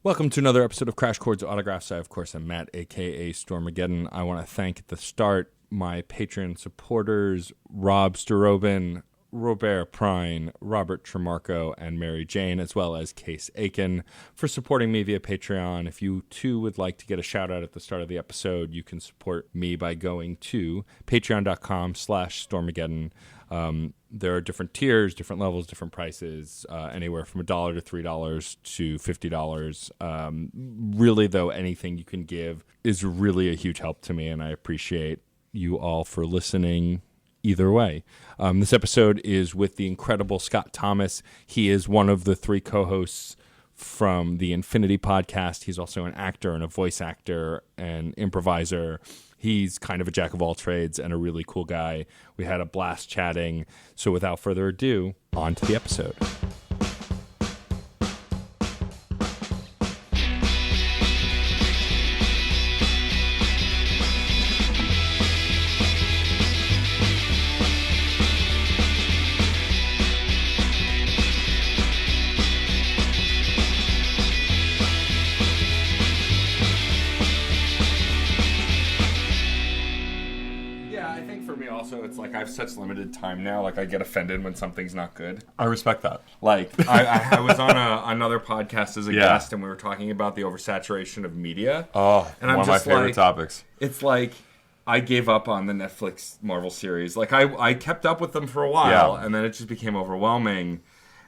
Welcome to another episode of Crash Chords Autographs. I, of course, am Matt, a.k.a. Stormageddon. I want to thank at the start my Patreon supporters, Rob Starobin, Robert Prine, Robert Tremarco, and Mary Jane, as well as Case Aiken, for supporting me via Patreon. If you, too, would like to get a shout-out at the start of the episode, you can support me by going to patreon.com/Stormageddon. There are different tiers, different levels, different prices, anywhere from $1 to $3 to $50. Really, though, anything you can give is really a huge help to me, and I appreciate you all for listening either way. This episode is with the incredible Scott Thomas. He is one of the three co-hosts from the Infinity podcast. He's also an actor and a voice actor and improviser. He's kind of a jack of all trades and a really cool guy. We had a blast chatting. So without further ado, on to the episode. It's like I have such limited time now. Like I get offended when something's not good. I respect that. Like I was on another podcast as a guest, and we were talking about the oversaturation of media. Oh, and I'm one of my favorite topics. It's like I gave up on the Netflix Marvel series. Like I kept up with them for a while, and then it just became overwhelming.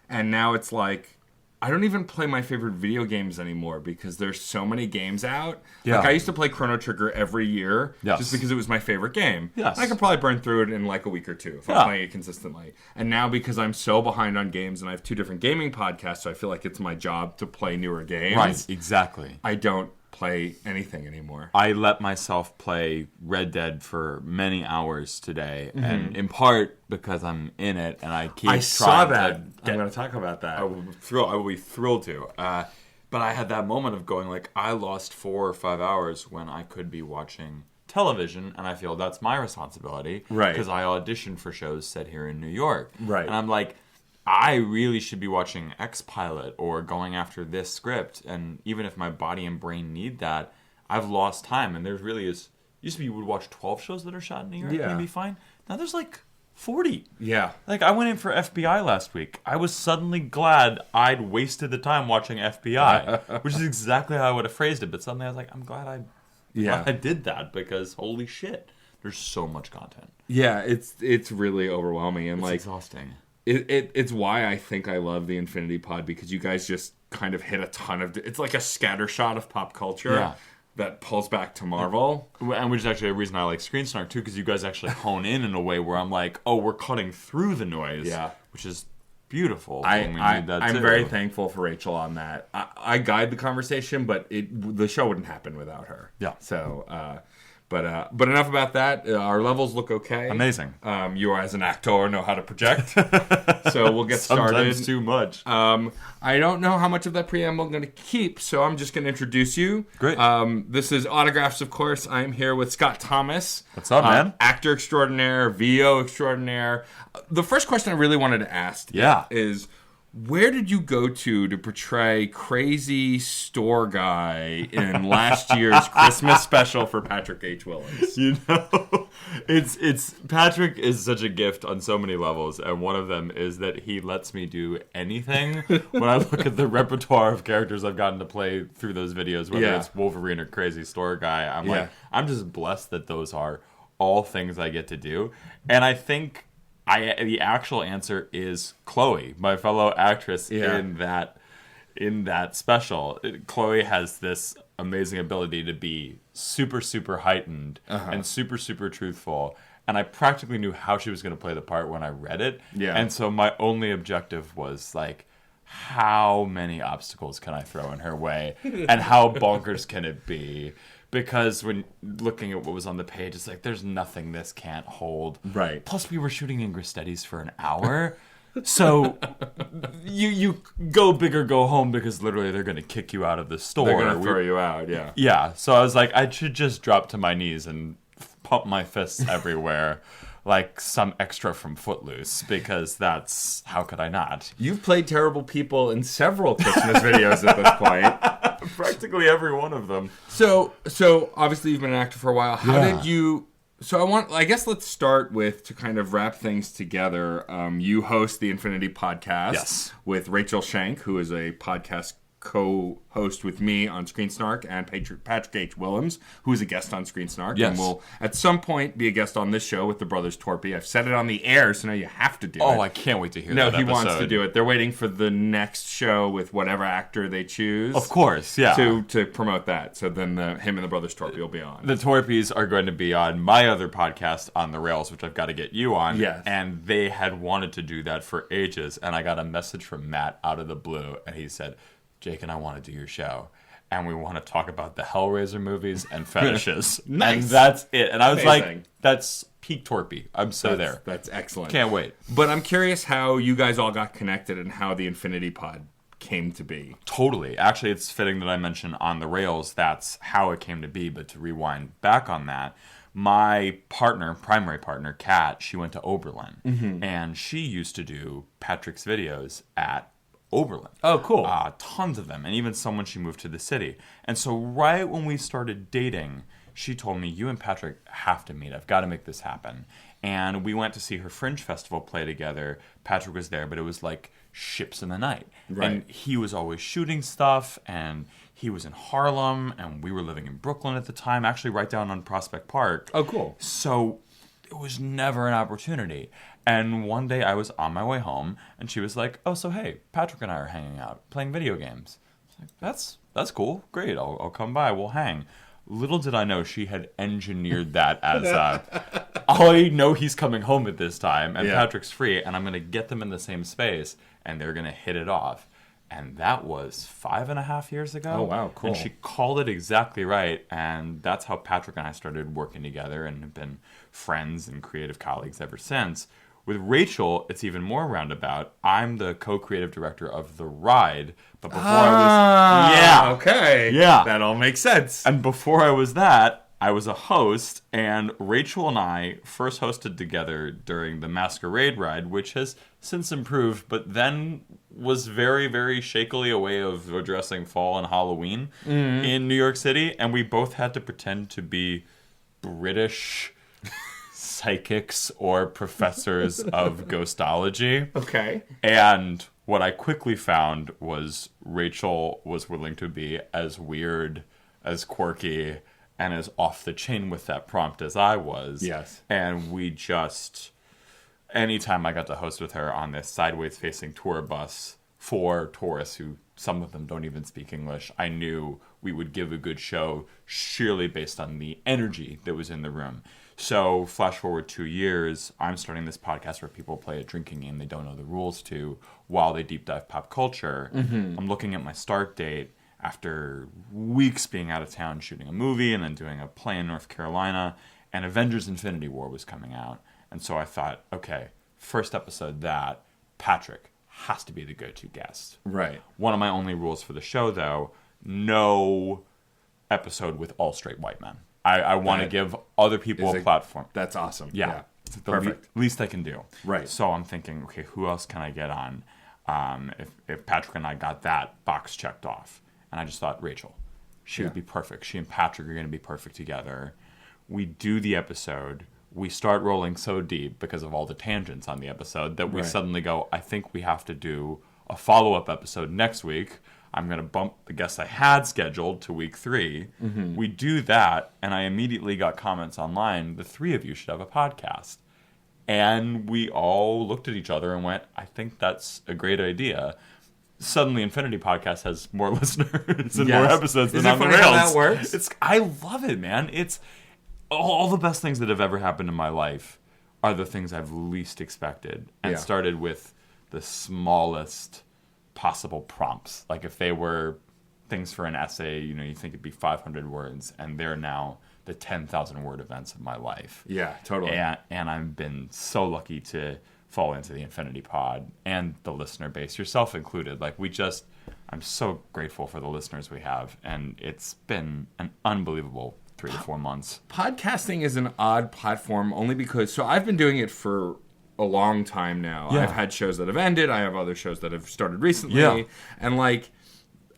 And now it's like I don't even play my favorite video games anymore because there's so many games out. Yeah. Like I used to play Chrono Trigger every year just because it was my favorite game. Yes. I could probably burn through it in like a week or two if I'm playing it consistently. And now because I'm so behind on games and I have two different gaming podcasts, so I feel like it's my job to play newer games. Right, exactly. I don't play anything anymore. I let myself play Red Dead for many hours today, and in part because I'm in it, and I keep saw that. I'm going to talk about that. I will be thrilled to. But I had that moment of going, like, I lost 4 or 5 hours when I could be watching television, and I feel that's my responsibility. Right. Because I auditioned for shows set here in New York. Right. And I'm like, I really should be watching X-Pilot or going after this script, and even if my body and brain need that, I've lost time, and there really is... Used to be you would watch 12 shows that are shot in New York and you'd be fine. Now there's like 40. Yeah. Like, I went in for FBI last week. I was suddenly glad I'd wasted the time watching FBI, which is exactly how I would have phrased it, but suddenly I was like, I'm glad I did that, because holy shit, there's so much content. Yeah, it's really overwhelming, and it's exhausting. It's why I think I love the Infinity Pod, because you guys just kind of hit a ton of... It's like a scatter shot of pop culture that pulls back to Marvel. And which is actually a reason I like Screen Snark, too, because you guys actually hone in a way where I'm like, oh, we're cutting through the noise. Yeah. Which is beautiful. I'm very thankful for Rachel on that. I guide the conversation, but the show wouldn't happen without her. Yeah. So... But enough about that. Our levels look okay. Amazing. You, as an actor, know how to project. So we'll get started. Sometimes too much. I don't know how much of that preamble I'm going to keep, so I'm just going to introduce you. Great. This is Autographs, of course. I'm here with Scott Thomas. What's up, man? Actor extraordinaire, VO extraordinaire. The first question I really wanted to ask is... Where did you go to portray crazy store guy in last year's Christmas special for Patrick H. Willems? You know, it's Patrick is such a gift on so many levels, and one of them is that he lets me do anything. When I look at the repertoire of characters I've gotten to play through those videos, whether it's Wolverine or crazy store guy, I'm like, I'm just blessed that those are all things I get to do. And I think the actual answer is Chloe, my fellow actress in that special. Chloe has this amazing ability to be super, super heightened and super, super truthful. And I practically knew how she was going to play the part when I read it. Yeah. And so my only objective was like, how many obstacles can I throw in her way? And how bonkers can it be? Because when looking at what was on the page, it's like, there's nothing this can't hold. Right. Plus, we were shooting in Gristetti's for an hour. So you go big or go home, because literally they're going to kick you out of the store. They're going to throw you out, Yeah. So I was like, I should just drop to my knees and pump my fists everywhere. Like some extra from Footloose, because that's... How could I not? You've played terrible people in several Christmas videos at this point. Practically every one of them. So obviously you've been an actor for a while. How did you? So I guess let's start with, to kind of wrap things together. You host the Infinity Podcast with Rachel Schenk, who is a podcast co-host with me on Screen Snark, and Patrick H. Willems, who is a guest on Screen Snark, and will at some point be a guest on this show with the brothers Torpy. I've said it on the air, so now you have to do it. Oh, I can't wait to hear that episode. No, he wants to do it. They're waiting for the next show with whatever actor they choose. Of course, yeah. To promote that. So then him and the brothers Torpy will be on. The Torpies are going to be on my other podcast, On the Rails, which I've got to get you on. Yes. And they had wanted to do that for ages, and I got a message from Matt out of the blue, and he said, Jake and I want to do your show, and we want to talk about the Hellraiser movies and fetishes. Nice. And that's it. And I was Amazing. like, that's peak Torpy. I'm so there. That's excellent. Can't wait. But I'm curious how you guys all got connected and how the Infinity Pod came to be. Totally. Actually, it's fitting that I mention On the Rails. That's how it came to be. But to rewind back on that, my primary partner, Kat, she went to Oberlin. And she used to do Patrick's videos at Oberlin. Oh, cool. Tons of them. And even some when she moved to the city. And so right when we started dating, she told me, you and Patrick have to meet. I've got to make this happen. And we went to see her Fringe Festival play together. Patrick was there, but it was like ships in the night. Right. And he was always shooting stuff, and he was in Harlem, and we were living in Brooklyn at the time, actually right down on Prospect Park. Oh, cool. So it was never an opportunity. And one day I was on my way home, and she was like, oh, so hey, Patrick and I are hanging out, playing video games. I was like, that's cool. Great, I'll come by. We'll hang. Little did I know she had engineered that as, I know he's coming home at this time, and Patrick's free, and I'm going to get them in the same space, and they're going to hit it off. And that was 5.5 years ago. Oh, wow, cool. And she called it exactly right, and that's how Patrick and I started working together and have been friends and creative colleagues ever since. With Rachel, it's even more roundabout. I'm the co-creative director of The Ride, but before I was... okay. Yeah. That all makes sense. And before I was that, I was a host, and Rachel and I first hosted together during the Masquerade Ride, which has since improved, but then was very, very shakily a way of addressing fall and Halloween in New York City, and we both had to pretend to be British psychics or professors of ghostology. Okay. And what I quickly found was Rachel was willing to be as weird, as quirky, and as off the chain with that prompt as I was. Yes. And we just, anytime I got to host with her on this sideways facing tour bus for tourists who, some of them don't even speak English, I knew we would give a good show sheerly based on the energy that was in the room. So flash forward 2 years, I'm starting this podcast where people play a drinking game they don't know the rules to while they deep dive pop culture. I'm looking at my start date after weeks being out of town shooting a movie and then doing a play in North Carolina, and Avengers Infinity War was coming out. And so I thought, okay, first episode that, Patrick has to be the go-to guest. Right. One of my only rules for the show, though, no episode with all straight white men. I want to give other people a platform. That's awesome. Yeah. It's the Perfect. least I can do. Right. So I'm thinking, okay, who else can I get on? If Patrick and I got that box checked off. And I just thought, Rachel, she would be perfect. She and Patrick are going to be perfect together. We do the episode. We start rolling so deep because of all the tangents on the episode that we suddenly go, I think we have to do a follow-up episode next week. I'm going to bump the guests I had scheduled to week 3. We do that, and I immediately got comments online, the 3 of you should have a podcast. And we all looked at each other and went, I think that's a great idea. Suddenly, Infinity Podcast has more listeners and more episodes than On the Rails. How that works? I love it, man. It's all the best things that have ever happened in my life are the things I've least expected. And started with the smallest possible prompts. Like if they were things for an essay, you think it'd be 500 words, and they're now the 10,000 word events of my life. Yeah, totally. And I've been so lucky to fall into the Infinity Pod and the listener base, yourself included. I'm so grateful for the listeners we have, and it's been an unbelievable 3 to 4 months. Podcasting is an odd platform only because, so I've been doing it for a long time now. I've had shows that have ended. I have other shows that have started recently. And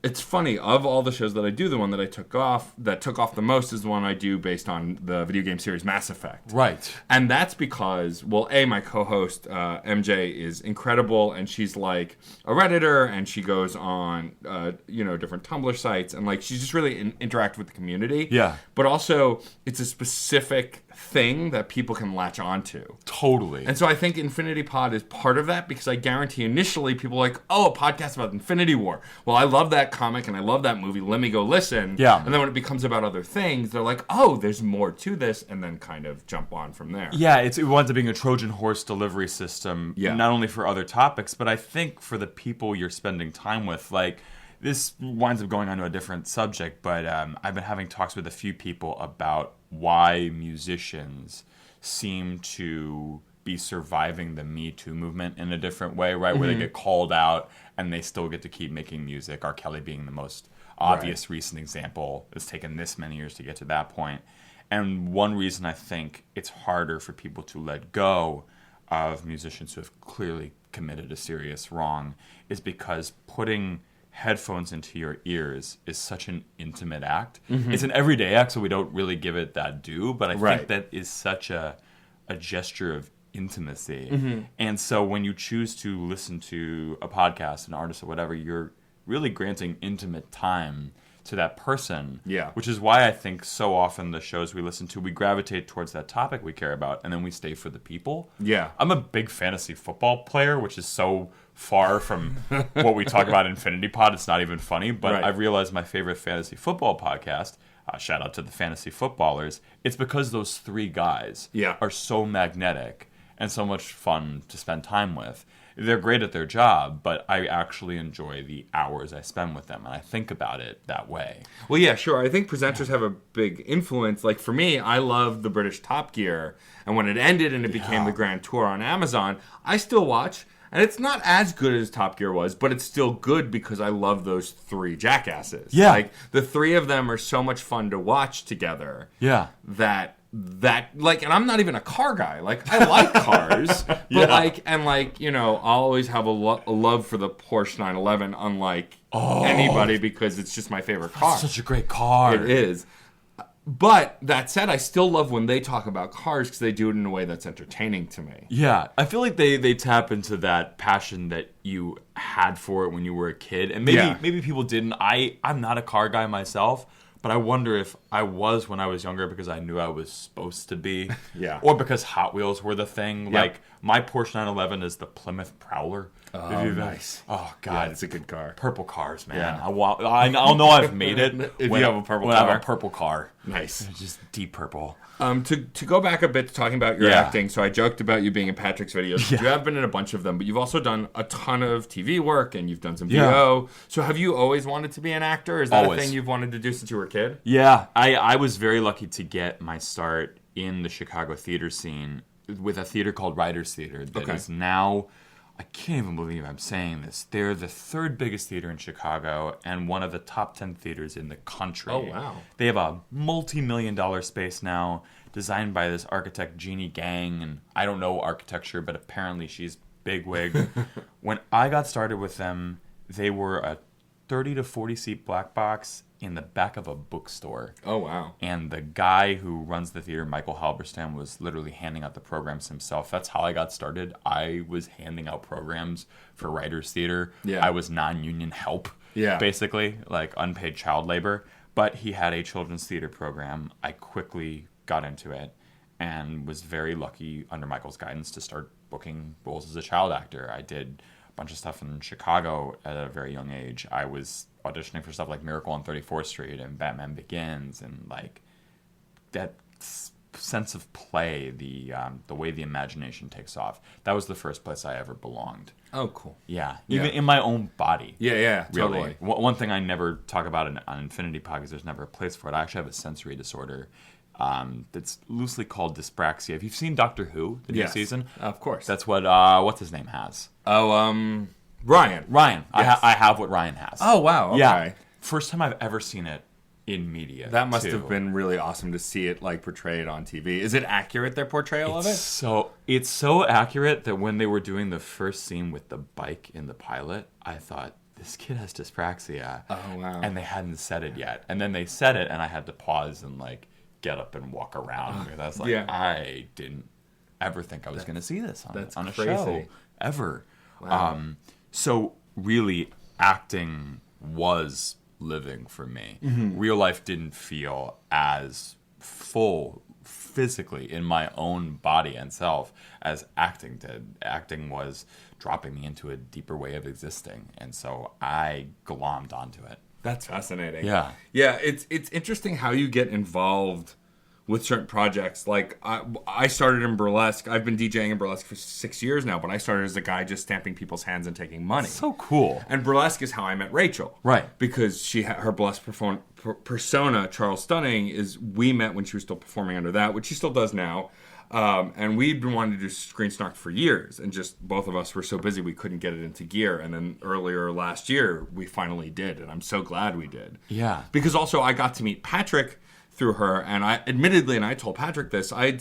It's funny, of all the shows that I do, the one that took off the most is the one I do based on the video game series Mass Effect. Right. And that's because, well, my co-host, MJ, is incredible, and she's like a Redditor, and she goes on, different Tumblr sites, and like she's just really interact with the community. Yeah. But also, it's a specific thing that people can latch onto. Totally. And so I think Infinity Pod is part of that, because I guarantee initially people are like, oh, a podcast about Infinity War. Well, I love that comic and I love that movie. Let me go listen. Yeah. And then when it becomes about other things, they're like, oh, there's more to this, and then kind of jump on from there. Yeah, it winds up being a Trojan horse delivery system, not only for other topics, but I think for the people you're spending time with. Like, this winds up going on to a different subject, but I've been having talks with a few people about why musicians seem to be surviving the Me Too movement in a different way, right? Where they get called out and they still get to keep making music. R. Kelly being the most obvious recent example. It's taken this many years to get to that point. And one reason I think it's harder for people to let go of musicians who have clearly committed a serious wrong is because putting headphones into your ears is such an intimate act. It's an everyday act, so we don't really give it that due, but I think that is such a gesture of intimacy. And so when you choose to listen to a podcast, an artist or whatever, you're really granting intimate time to that person. Yeah. Which is why I think so often the shows we listen to, we gravitate towards that topic we care about, and then we stay for the people. Yeah. I'm a big fantasy football player, which is so far from what we talk about in Infinity Pod. It's not even funny, but I've realized my favorite fantasy football podcast, shout out to the fantasy footballers, it's because those three guys are so magnetic and so much fun to spend time with. They're great at their job, but I actually enjoy the hours I spend with them, and I think about it that way. Well, yeah, sure. I think presenters have a big influence. Like, for me, I love the British Top Gear, and when it ended and it became the Grand Tour on Amazon, I still watch, and it's not as good as Top Gear was, but it's still good because I love those three jackasses. Yeah. Like, the three of them are so much fun to watch together. Yeah. That like, and I'm not even a car guy. Like, I like cars, but I'll always have a love for the Porsche 911, unlike anybody, because it's just my favorite car. It's such a great car. It is. But that said, I still love when they talk about cars because they do it in a way that's entertaining to me. Yeah, I feel like they tap into that passion that you had for it when you were a kid, and maybe people didn't. I'm not a car guy myself. But I wonder if I was when I was younger because I knew I was supposed to be. Yeah. Or because Hot Wheels were the thing. Yep. Like, my Porsche 911 is the Plymouth Prowler. Oh, nice. Oh, God. Yeah, it's a good car. Purple cars, man. Yeah. I'll know I've made it if when you have a purple when car. I have a purple car. Nice. It's just deep purple. To go back a bit to talking about your acting, so I joked about you being in Patrick's videos. You have been in a bunch of them, but you've also done a ton of TV work, and you've done some VO. So have you always wanted to be an actor? Is that a thing you've wanted to do since you were a kid? Yeah. I was very lucky to get my start in the Chicago theater scene with a theater called Writers Theater that is now... I can't even believe I'm saying this. They're the third biggest theater in Chicago and one of the top 10 theaters in the country. Oh, wow. They have a multi-million-dollar space now designed by this architect, Jeannie Gang, and I don't know architecture, but apparently she's bigwig. When I got started with them, they were a 30 to 40 seat black box in the back of a bookstore. Oh, wow. And the guy who runs the theater, Michael Halberstam, was literally handing out the programs himself. That's how I got started. I was handing out programs for Writers Theater. Yeah. I was non-union help, basically, like unpaid child labor. But he had a children's theater program. I quickly got into it and was very lucky under Michael's guidance to start booking roles as a child actor. I did bunch of stuff in Chicago at a very young age. I was auditioning for stuff like Miracle on 34th Street and Batman Begins, and like that sense of play, the way the imagination takes off. That was the first place I ever belonged. Oh, cool. Yeah, even in my own body. Yeah, really. Totally. One thing I never talk about on Infinity Pod because there's never a place for it. I actually have a sensory disorder. That's loosely called dyspraxia. Have you seen Doctor Who, the new season? Of course. That's what, what's his name has? Oh, Ryan. Ryan. Yes. I have what Ryan has. Oh, wow. Okay. Yeah. First time I've ever seen it in media. That must have been really awesome to see it like portrayed on TV. Is it accurate, their portrayal of it? It's so accurate that when they were doing the first scene with the bike in the pilot, I thought, this kid has dyspraxia. Oh, wow. And they hadn't said it yet. And then they said it, and I had to pause and, like, get up and walk around. Because I was like, I didn't ever think I was going to see this on a show. Ever. Wow. So, really, acting was living for me. Real life didn't feel as full physically in my own body and self as acting did. Acting was dropping me into a deeper way of existing, and so I glommed onto it. That's fascinating. Yeah. It's interesting how you get involved with certain projects. Like I started in burlesque. I've been DJing in burlesque for 6 years now, but I started as a guy just stamping people's hands and taking money. So cool. And burlesque is how I met Rachel. Right. Because her burlesque persona, Charles Stunning, we met when she was still performing under that, which she still does now. And we'd been wanting to do Screen Snark for years, and just both of us were so busy we couldn't get it into gear. And then earlier last year, we finally did, and I'm so glad we did. Yeah. Because also I got to meet Patrick through her, and I told Patrick this, I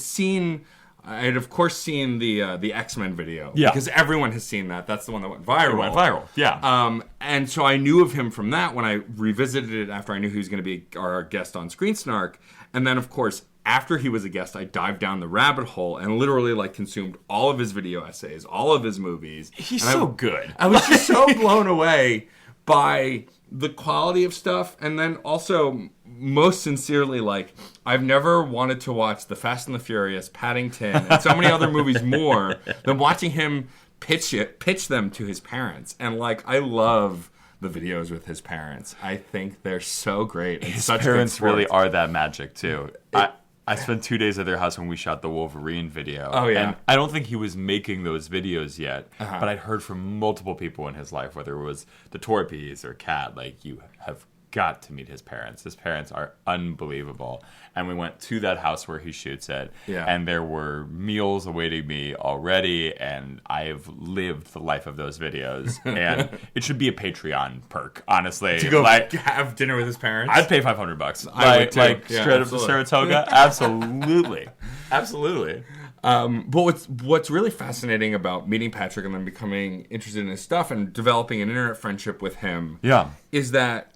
had of course seen the X-Men video. Yeah. Because everyone has seen that. That's the one that went viral. It went viral, yeah. And so I knew of him from that when I revisited it after I knew he was going to be our guest on Screen Snark. And then, of course, after he was a guest, I dived down the rabbit hole and literally like consumed all of his video essays, all of his movies. He's so good. I was just so blown away by the quality of stuff, and then also most sincerely, like, I've never wanted to watch The Fast and the Furious, Paddington, and so many other movies more than watching him pitch them to his parents. And like, I love the videos with his parents. I think they're so great. And His such parents good really sports. are that magic too. I spent 2 days at their house when we shot the Wolverine video. Oh, yeah. And I don't think he was making those videos yet, but I'd heard from multiple people in his life, whether it was the Torpies or Kat, like, you have got to meet his parents. His parents are unbelievable. And we went to that house where he shoots it, and there were meals awaiting me already, and I've lived the life of those videos. And it should be a Patreon perk, honestly. To go have dinner with his parents? I'd pay $500. I would too. Like Yeah, straight absolutely. up to Saratoga? Absolutely. Absolutely. But what's really fascinating about meeting Patrick and then becoming interested in his stuff and developing an internet friendship with him is that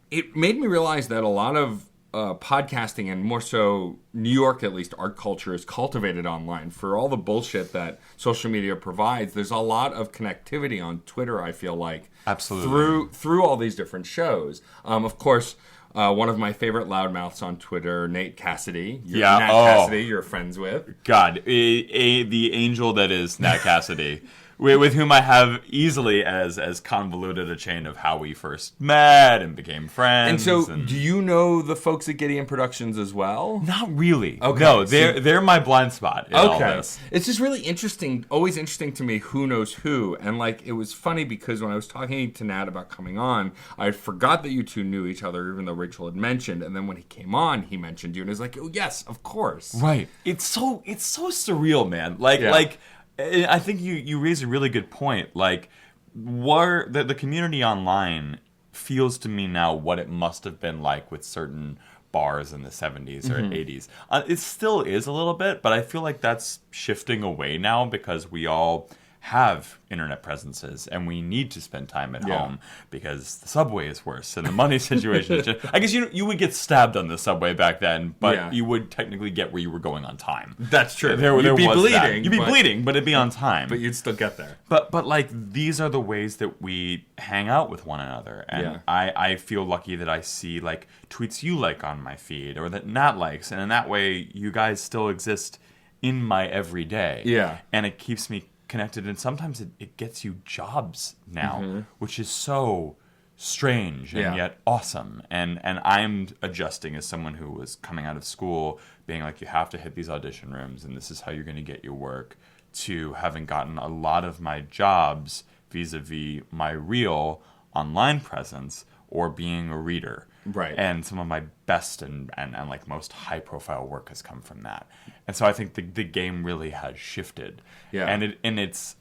it made me realize that a lot of podcasting, and more so New York, at least, art culture is cultivated online. For all the bullshit that social media provides, there's a lot of connectivity on Twitter, I feel like. Absolutely. Through all these different shows. Of course, one of my favorite loudmouths on Twitter, Nate Cassidy. Nat Cassidy, you're friends with. God, the angel that is Nat Cassidy. With whom I have easily as convoluted a chain of how we first met and became friends. And so, do you know the folks at Gideon Productions as well? Not really. Okay. No, they're my blind spot in all this. It's just really interesting, always interesting to me who knows who. And like, it was funny because when I was talking to Nat about coming on, I forgot that you two knew each other, even though Rachel had mentioned. And then when he came on, he mentioned you, and I was like, oh yes, of course. Right. It's so surreal, man. Like I think you raise a really good point. Like, the community online feels to me now what it must have been like with certain bars in the 70s or 80s. It still is a little bit, but I feel like that's shifting away now because we all have internet presences and we need to spend time at home because the subway is worse and the money situation is just, I guess you would get stabbed on the subway back then, but you would technically get where you were going on time. That's true. You'd be bleeding. You'd be but, bleeding, but it'd be on time. But you'd still get there. But like, these are the ways that we hang out with one another. And I feel lucky that I see like tweets you like on my feed or that Nat likes. And in that way, you guys still exist in my everyday. Yeah. And it keeps me connected, and sometimes it gets you jobs now, which is so strange and yet awesome. And I'm adjusting as someone who was coming out of school, being like, you have to hit these audition rooms, and this is how you're going to get your work, to having gotten a lot of my jobs vis-a-vis my real online presence or being a reader. Right. And some of my best and like most high profile work has come from that. And so I think the game really has shifted. Yeah. And it's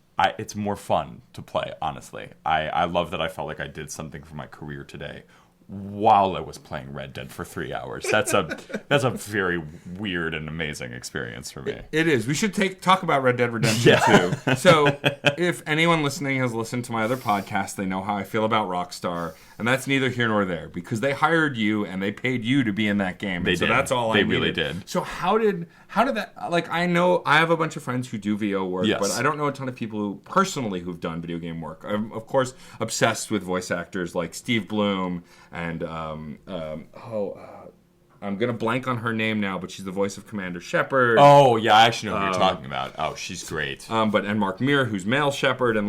more fun to play, honestly. I love that I felt like I did something for my career today while I was playing Red Dead for 3 hours. That's a very weird and amazing experience for me. It is. We should talk about Red Dead Redemption too. So, if anyone listening has listened to my other podcast, they know how I feel about Rockstar, and that's neither here nor there because they hired you and they paid you to be in that game. They did. So that's all they I needed. really did. So how did that? Like, I know I have a bunch of friends who do VO work, Yes. but I don't know a ton of people who've done video game work. I'm of course obsessed with voice actors like Steve Bloom and I'm gonna blank on her name now, but she's the voice of Commander Shepard. Oh yeah, I actually know who you're talking about. Oh, she's great. And Mark Meir, who's male Shepard, and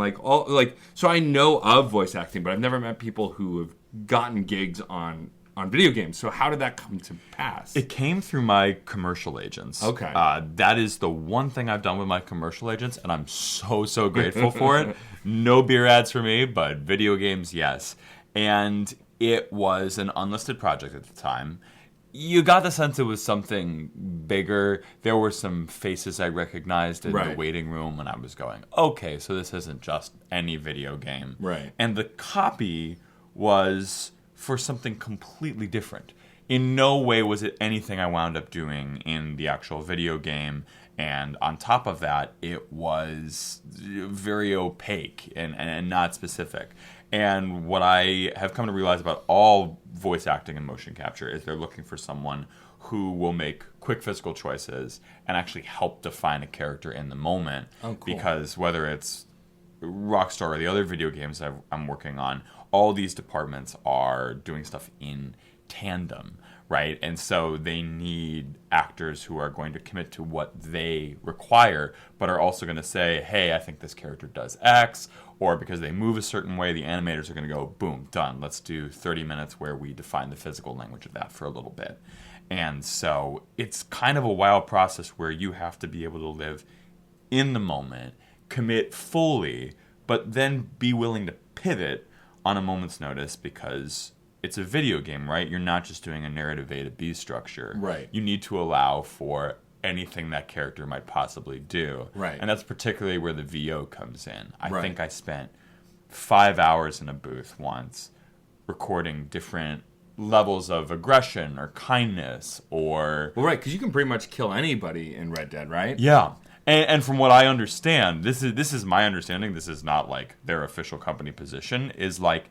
so I know of voice acting, but I've never met people who have gotten gigs on video games. So how did that come to pass? It came through my commercial agents. Okay. That is the one thing I've done with my commercial agents, and I'm so grateful for it. No beer ads for me, but video games, yes. And it was an unlisted project at the time. You got the sense it was something bigger. There were some faces I recognized in the waiting room when I was going, okay, so this isn't just any video game. Right. And the copy was for something completely different. In no way was it anything I wound up doing in the actual video game. And on top of that, it was very opaque and not specific. And what I have come to realize about all voice acting and motion capture is they're looking for someone who will make quick physical choices and actually help define a character in the moment. Oh, cool. Because whether it's Rockstar or the other video games I'm working on, all these departments are doing stuff in tandem, right? And so they need actors who are going to commit to what they require, but are also going to say, hey, I think this character does X, or because they move a certain way, the animators are going to go, boom, done. Let's do 30 minutes where we define the physical language of that for a little bit. And so it's kind of a wild process where you have to be able to live in the moment, commit fully, but then be willing to pivot on a moment's notice because it's a video game, right? You're not just doing a narrative A to B structure. Right. You need to allow for anything that character might possibly do. Right. And that's particularly where the VO comes in. I think I spent 5 hours in a booth once recording different levels of aggression or kindness or... Well, right, because you can pretty much kill anybody in Red Dead, right? Yeah. And from what I understand, this is my understanding, this is not like their official company position, is like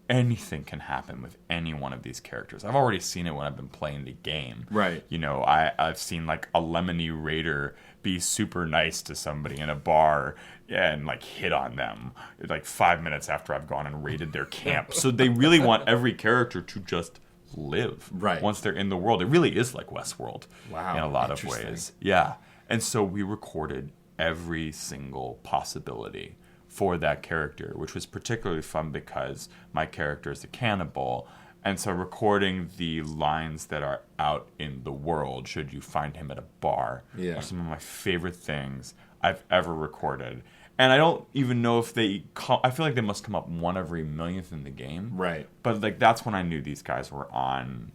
anything can happen with any one of these characters. I've already seen it when I've been playing the game. Right. You know, I've seen like a lemony raider be super nice to somebody in a bar and like hit on them like 5 minutes after I've gone and raided their camp. So they really want every character to just live once they're in the world. It really is like Westworld in a lot of ways. Yeah. And so we recorded every single possibility for that character, which was particularly fun because my character is a cannibal. And so recording the lines that are out in the world, should you find him at a bar, are some of my favorite things I've ever recorded. And I don't even know if I feel like they must come up one every millionth in the game. Right. But like that's when I knew these guys were on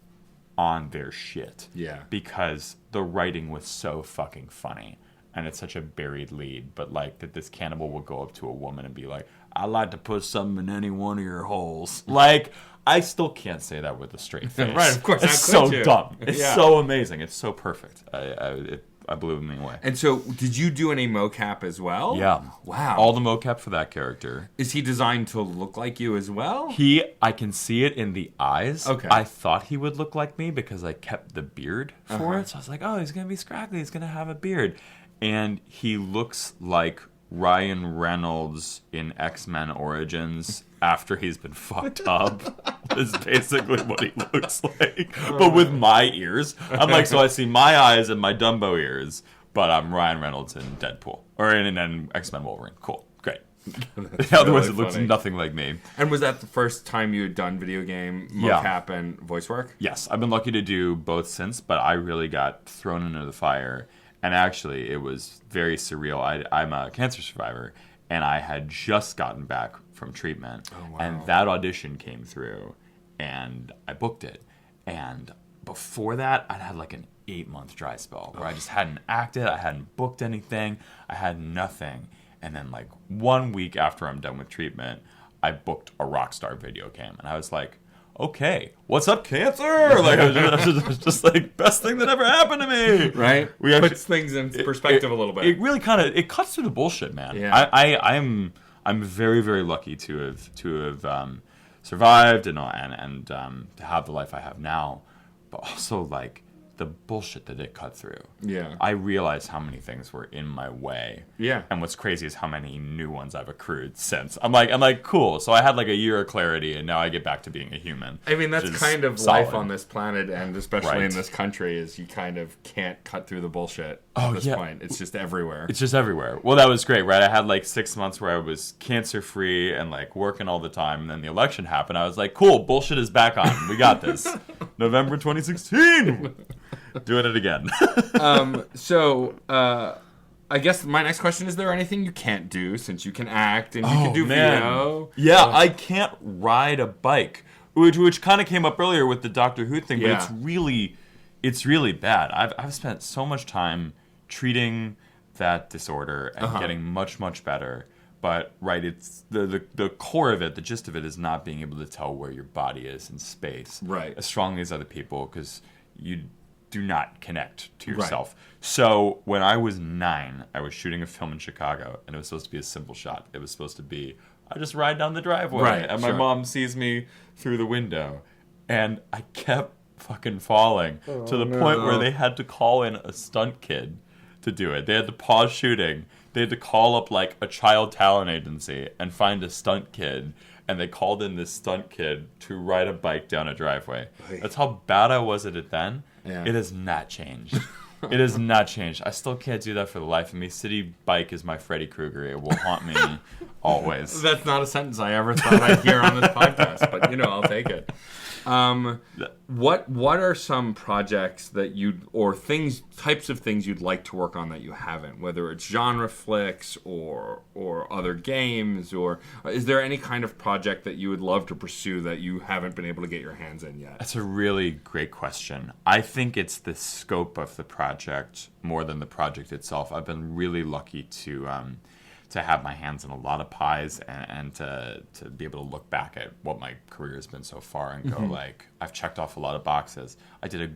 their shit. Yeah. Because the writing was so fucking funny. And it's such a buried lead, but like that this cannibal will go up to a woman and be like, "I'd like to put something in any one of your holes." Like, I still can't say that with a straight face. Right, of course. It's so dumb. It's so amazing. It's so perfect. I blew me away. And so, did you do any mocap as well? Yeah. Wow. All the mocap for that character. Is he designed to look like you as well? I can see it in the eyes. Okay. I thought he would look like me because I kept the beard for it. So I was like, oh, he's going to be scraggly. He's going to have a beard. And he looks like Ryan Reynolds in X-Men Origins after he's been fucked up. Is basically what he looks like. But with my ears. I'm like, so I see my eyes and my Dumbo ears, but I'm Ryan Reynolds in Deadpool. Or in X-Men Wolverine. Cool. Great. Otherwise, it looks nothing like me. And was that the first time you had done video game mocap and voice work? Yes. I've been lucky to do both since, but I really got thrown into the fire. And actually, it was very surreal. I'm a cancer survivor, and I had just gotten back from treatment. Oh, wow. And that audition came through, and I booked it. And before that, I'd had like an 8-month dry spell where I just hadn't acted, I hadn't booked anything, I had nothing. And then like 1 week after I'm done with treatment, I booked a Rockstar video game. And I was like, okay, what's up, cancer? Like, I was just like, best thing that ever happened to me. Right? Puts things in perspective a little bit. It really kind of, it cuts through the bullshit, man. Yeah. I'm very, very lucky to have survived and to have the life I have now, but also like the bullshit that it cut through. Yeah. I realized how many things were in my way. Yeah. And what's crazy is how many new ones I've accrued since. I'm like, cool. So I had like a year of clarity, and now I get back to being a human. I mean, that's kind of solid. life on this planet, and especially in this country, is you kind of can't cut through the bullshit at this point. It's just everywhere. It's just everywhere. Well, that was great, right? I had like 6 months where I was cancer-free and like working all the time, and then the election happened. I was like, cool, bullshit is back on. We got this. November 2016. Doing it again. I guess my next question, is there anything you can't do, since you can act and you can do video? Yeah, I can't ride a bike, which kind of came up earlier with the Doctor Who thing, but it's really bad. I've spent so much time treating that disorder and getting much, much better. But it's the core of it, the gist of it, is not being able to tell where your body is in space as strongly as other people, because you do not connect to yourself. Right. So when I was 9, I was shooting a film in Chicago, and it was supposed to be a simple shot. It was supposed to be, I just ride down the driveway, and my mom sees me through the window, and I kept fucking falling to the point where they had to call in a stunt kid to do it. They had to pause shooting. They had to call up like a child talent agency and find a stunt kid. And they called in this stunt kid to ride a bike down a driveway. That's how bad I was at it then. Yeah. It has not changed. It has not changed. I still can't do that for the life of me. City bike is my Freddy Krueger. It will haunt me always. That's not a sentence I ever thought I'd hear on this podcast, but I'll take it. What are some projects that types of things you'd like to work on that you haven't, whether it's genre flicks or other games, or is there any kind of project that you would love to pursue that you haven't been able to get your hands in yet? That's a really great question. I think it's the scope of the project more than the project itself. I've been really lucky to have my hands in a lot of pies and to be able to look back at what my career has been so far and go like, I've checked off a lot of boxes. I did a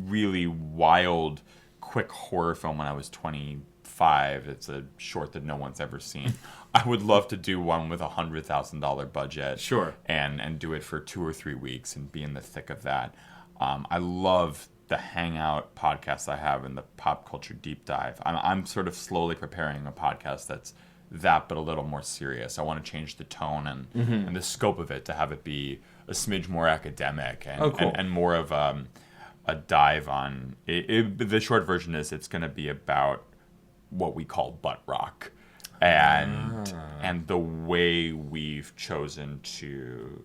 really wild, quick horror film when I was 25. It's a short that no one's ever seen. I would love to do one with $100,000 budget. Sure. And do it for 2 or 3 weeks and be in the thick of that. I love the Hangout podcast I have and the Pop Culture Deep Dive. I'm sort of slowly preparing a podcast that's that, but a little more serious. I want to change the tone and the scope of it to have it be a smidge more academic and more of a dive on the short version is it's going to be about what we call butt rock and the way we've chosen to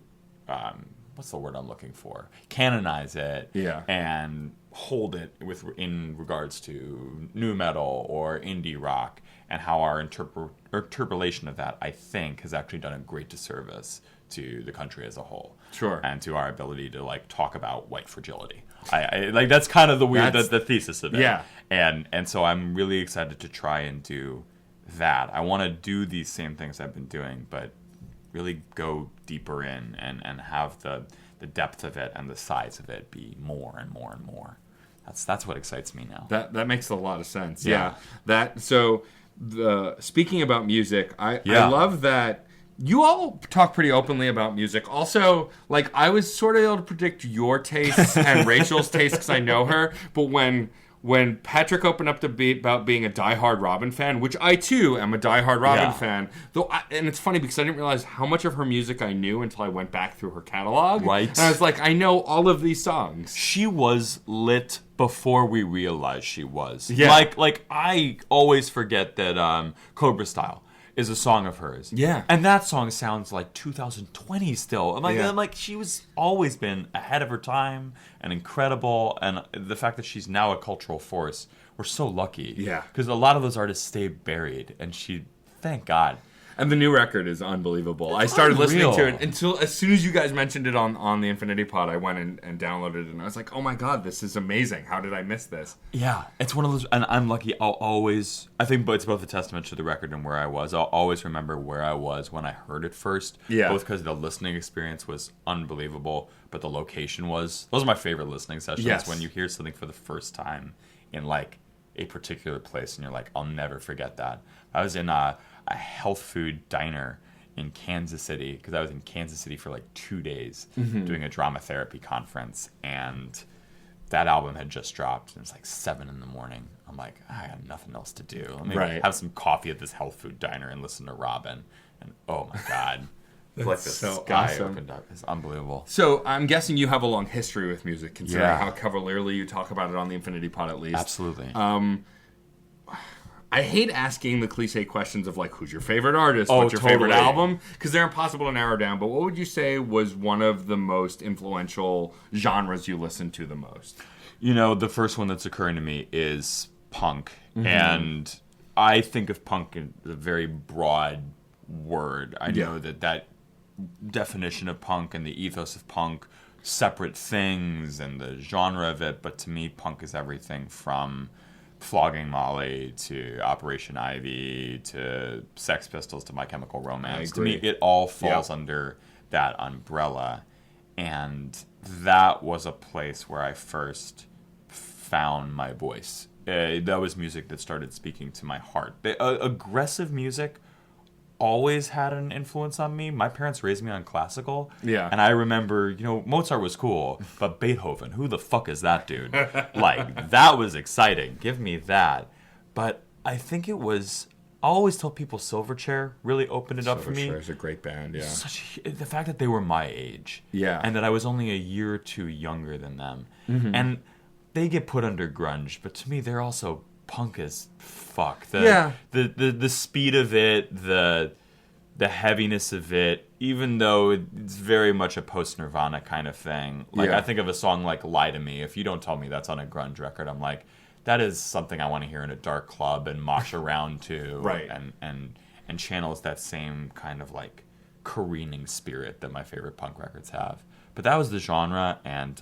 what's the word I'm looking for? Canonize it and hold it in regards to nu metal or indie rock, and how our interpolation of that, I think, has actually done a great disservice to the country as a whole. Sure. And to our ability to like talk about white fragility. I like that's kind of the weird the thesis of it. Yeah. And so I'm really excited to try and do that. I want to do these same things I've been doing, but really go deeper in and have the depth of it and the size of it be more and more and more. That's what excites me now. That makes a lot of sense. Yeah. Speaking about music, I love that you all talk pretty openly about music. Also, like, I was sort of able to predict your tastes and Rachel's tastes because I know her. But when Patrick opened up about being a diehard Robin fan, which I too am a diehard Robin fan, and it's funny because I didn't realize how much of her music I knew until I went back through her catalog. Right. And I was like, I know all of these songs. She was lit before we realized she was. Yeah. Like I always forget that Cobra Style is a song of hers. Yeah. And that song sounds like 2020 still. I'm like she was always been ahead of her time and incredible, and the fact that she's now a cultural force, we're so lucky. Yeah. Because a lot of those artists stay buried, and thank God. And the new record is unbelievable. I started listening to it until as soon as you guys mentioned it on the Infinity Pod, I went and downloaded it, and I was like, oh my god, this is amazing. How did I miss this? Yeah, it's one of those, and I'm lucky. I think it's both a testament to the record and where I was. I'll always remember where I was when I heard it first. Yeah. Both because the listening experience was unbelievable, but the location was. Those are my favorite listening sessions. Yes. When you hear something for the first time in like a particular place, and you're like, I'll never forget that. I was in a health food diner in Kansas City, because I was in Kansas City for like 2 days doing a drama therapy conference, and that album had just dropped, and it was like 7 a.m. I'm like, I got nothing else to do. Let me have some coffee at this health food diner and listen to Robin, and oh my god. Like the sky opened up. It's unbelievable. So I'm guessing you have a long history with music, considering how cavalierly you talk about it on the Infinity Pod, at least. Absolutely. I hate asking the cliche questions of like, who's your favorite artist? What's your favorite album? Because they're impossible to narrow down. But what would you say was one of the most influential genres you listened to the most? You know, the first one that's occurring to me is punk. And I think of punk in a very broad word. I know that definition of punk and the ethos of punk, separate things and the genre of it. But to me, punk is everything from Flogging Molly to Operation Ivy to Sex Pistols to My Chemical Romance. To me, it all falls under that umbrella. And that was a place where I first found my voice. That was music that started speaking to my heart. Aggressive music always had an influence on me. My parents raised me on classical. Yeah. And I remember, Mozart was cool, but Beethoven, who the fuck is that dude? Like, that was exciting. Give me that. But I think it was, I always tell people Silverchair really opened it up for me. Silverchair's a great band, yeah. The fact that they were my age. Yeah. And that I was only a year or two younger than them. And they get put under grunge, but to me, they're also punk as fuck. The speed of it, the heaviness of it, even though it's very much a post-Nirvana kind of thing. Like, I think of a song like Lie to Me. If you don't tell me that's on a grunge record, I'm like, that is something I want to hear in a dark club and mosh around to. Right. And channels that same kind of like careening spirit that my favorite punk records have. But that was the genre, and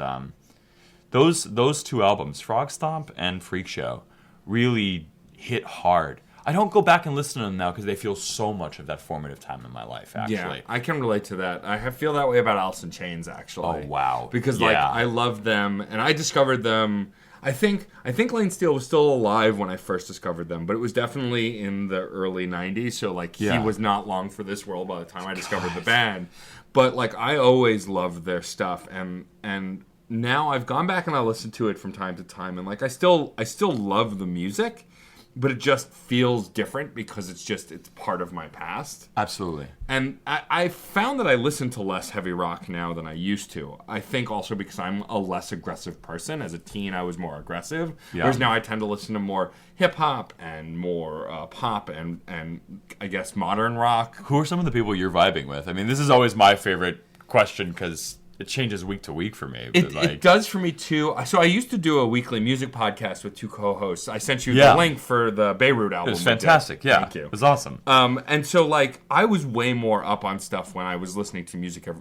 those two albums, Frog Stomp and Freak Show, really hit hard. I don't go back and listen to them now because they feel so much of that formative time in my life, actually. Yeah, I can relate to that. I feel that way about Alice in Chains, actually. Oh, wow. Because, I love them, and I discovered them. I think Lane Steele was still alive when I first discovered them, but it was definitely in the early 90s, so, he was not long for this world by the time I discovered the band. But, I always loved their stuff, and now I've gone back and I listen to it from time to time, and I still love the music, but it just feels different because it's part of my past. Absolutely. And I found that I listen to less heavy rock now than I used to. I think also because I'm a less aggressive person. As a teen, I was more aggressive, whereas now I tend to listen to more hip hop and more pop and I guess modern rock. Who are some of the people you're vibing with? I mean, this is always my favorite question because it changes week to week for me. It does for me too. So I used to do a weekly music podcast with two co-hosts. I sent you the link for the Beirut album. It was fantastic. Yeah, thank you. It was awesome. And so I was way more up on stuff when I was listening to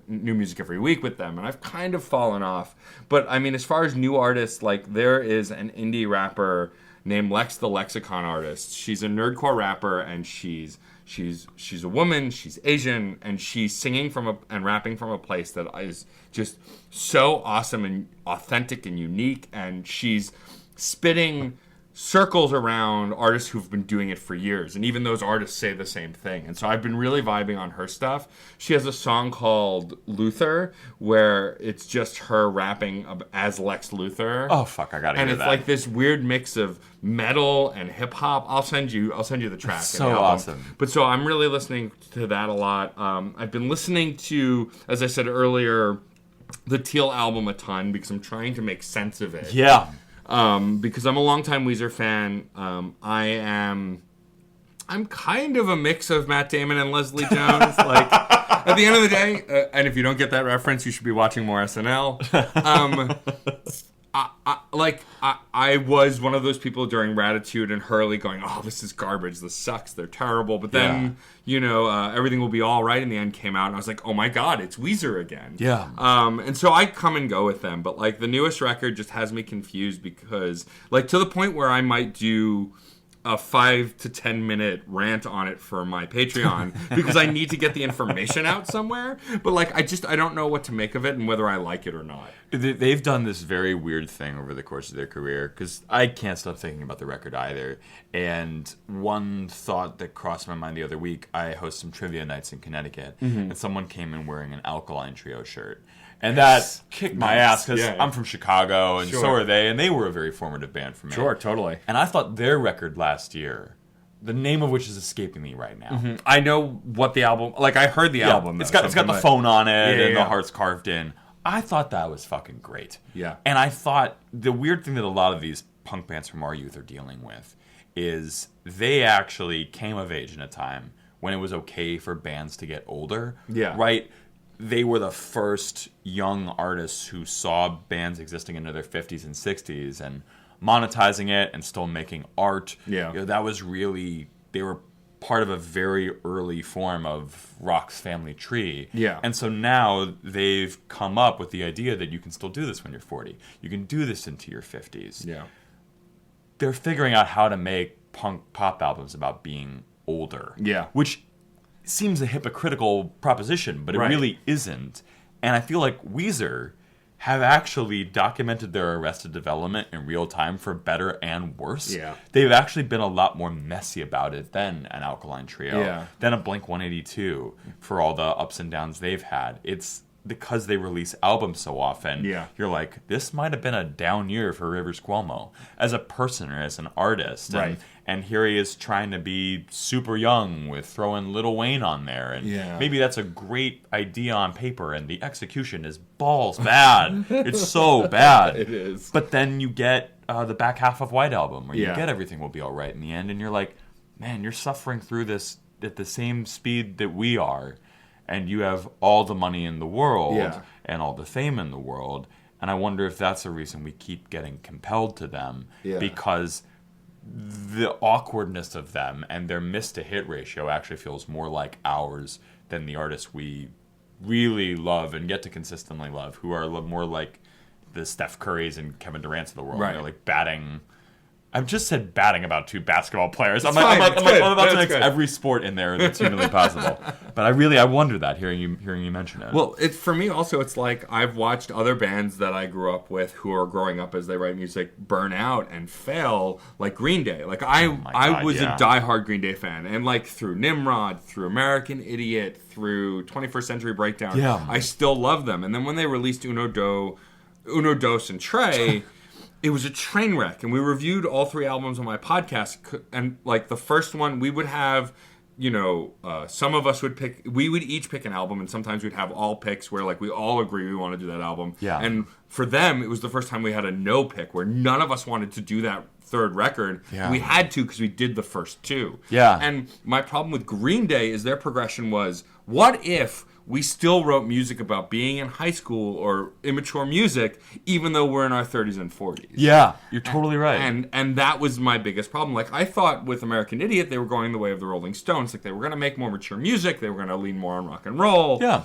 new music every week with them, and I've kind of fallen off. But I mean, as far as new artists, there is an indie rapper named Lex the Lexicon Artist. She's a nerdcore rapper, and she's a woman, she's Asian, and she's singing and rapping from a place that is just so awesome and authentic and unique, and she's spitting circles around artists who've been doing it for years, and even those artists say the same thing. And so I've been really vibing on her stuff. She has a song called Luther where it's just her rapping as Lex Luthor. Oh fuck, I gotta hear that. And it's this weird mix of metal and hip hop. I'll send you the track. It's so awesome. But so I'm really listening to that a lot. I've been listening to, as I said earlier, the Teal album a ton because I'm trying to make sense of it. Yeah. Because I'm a longtime Weezer fan. I'm kind of a mix of Matt Damon and Leslie Jones. At the end of the day, and if you don't get that reference, you should be watching more SNL. I was one of those people during Ratitude and Hurley going, oh, this is garbage, this sucks, they're terrible. But then, Everything Will Be All Right in the end came out, and I was like, oh my god, it's Weezer again. Yeah. And so I come and go with them, but like the newest record just has me confused because, like, to the point where I might do a 5 to 10 minute rant on it for my Patreon because I need to get the information out somewhere. But like, I don't know what to make of it and whether I like it or not. They've done this very weird thing over the course of their career because I can't stop thinking about the record either. And one thought that crossed my mind the other week, I host some trivia nights in Connecticut, and someone came in wearing an Alkaline Trio shirt. And that kicked my ass because I'm from Chicago, and so are they, and they were a very formative band for me. Sure, totally. And I thought their record last year, the name of which is escaping me right now. I know what the album... Like, I heard the album. It's got the phone on it, and the heart's carved in. I thought that was fucking great. Yeah. And I thought the weird thing that a lot of these punk bands from our youth are dealing with is they actually came of age in a time when it was okay for bands to get older. Yeah. Right? They were the first young artists who saw bands existing into their 50s and 60s and monetizing it and still making art. Yeah. That was really... They were part of a very early form of rock's family tree. Yeah. And so now they've come up with the idea that you can still do this when you're 40. You can do this into your 50s. Yeah. They're figuring out how to make punk pop albums about being older. Yeah. Which seems a hypocritical proposition, but it really isn't. And I feel like Weezer have actually documented their Arrested Development in real time for better and worse. Yeah. They've actually been a lot more messy about it than an Alkaline Trio, Yeah. than a Blink-182 for all the ups and downs they've had. It's because they release albums so often, you're like, this might have been a down year for Rivers Cuomo as a person or as an artist. Right. And here he is trying to be super young with throwing Lil Wayne on there. And maybe that's a great idea on paper, and the execution is balls bad. It's so bad. It is. But then you get the back half of White Album, where you get Everything Will Be All Right in the end, and you're like, man, you're suffering through this at the same speed that we are. And you have all the money in the world and all the fame in the world. And I wonder if that's the reason we keep getting compelled to them. Because the awkwardness of them and their miss-to-hit ratio actually feels more like ours than the artists we really love and get to consistently love, who are more like the Steph Currys and Kevin Durant's of the world. Right. They're like batting... I've just said batting about two basketball players. I'm about to mix every sport in there that's humanly possible. But I wonder that hearing you mention it. Well, for me also, it's like I've watched other bands that I grew up with who are growing up as they write music burn out and fail, like Green Day. Like I was a diehard Green Day fan, and like through Nimrod, through American Idiot, through 21st Century Breakdown, I still love them. And then when they released Uno Dos and Trey. It was a train wreck, and we reviewed all three albums on my podcast. And like the first one, we would have, some of us would pick. We would each pick an album, and sometimes we'd have all picks where like we all agree we want to do that album. Yeah. And for them, it was the first time we had a no pick where none of us wanted to do that third record. Yeah. We had to because we did the first two. Yeah. And my problem with Green Day is their progression was, what if we still wrote music about being in high school or immature music, even though we're in our 30s and 40s. Yeah, you're totally right. And that was my biggest problem. Like, I thought with American Idiot, they were going the way of the Rolling Stones. Like, they were going to make more mature music. They were going to lean more on rock and roll. Yeah.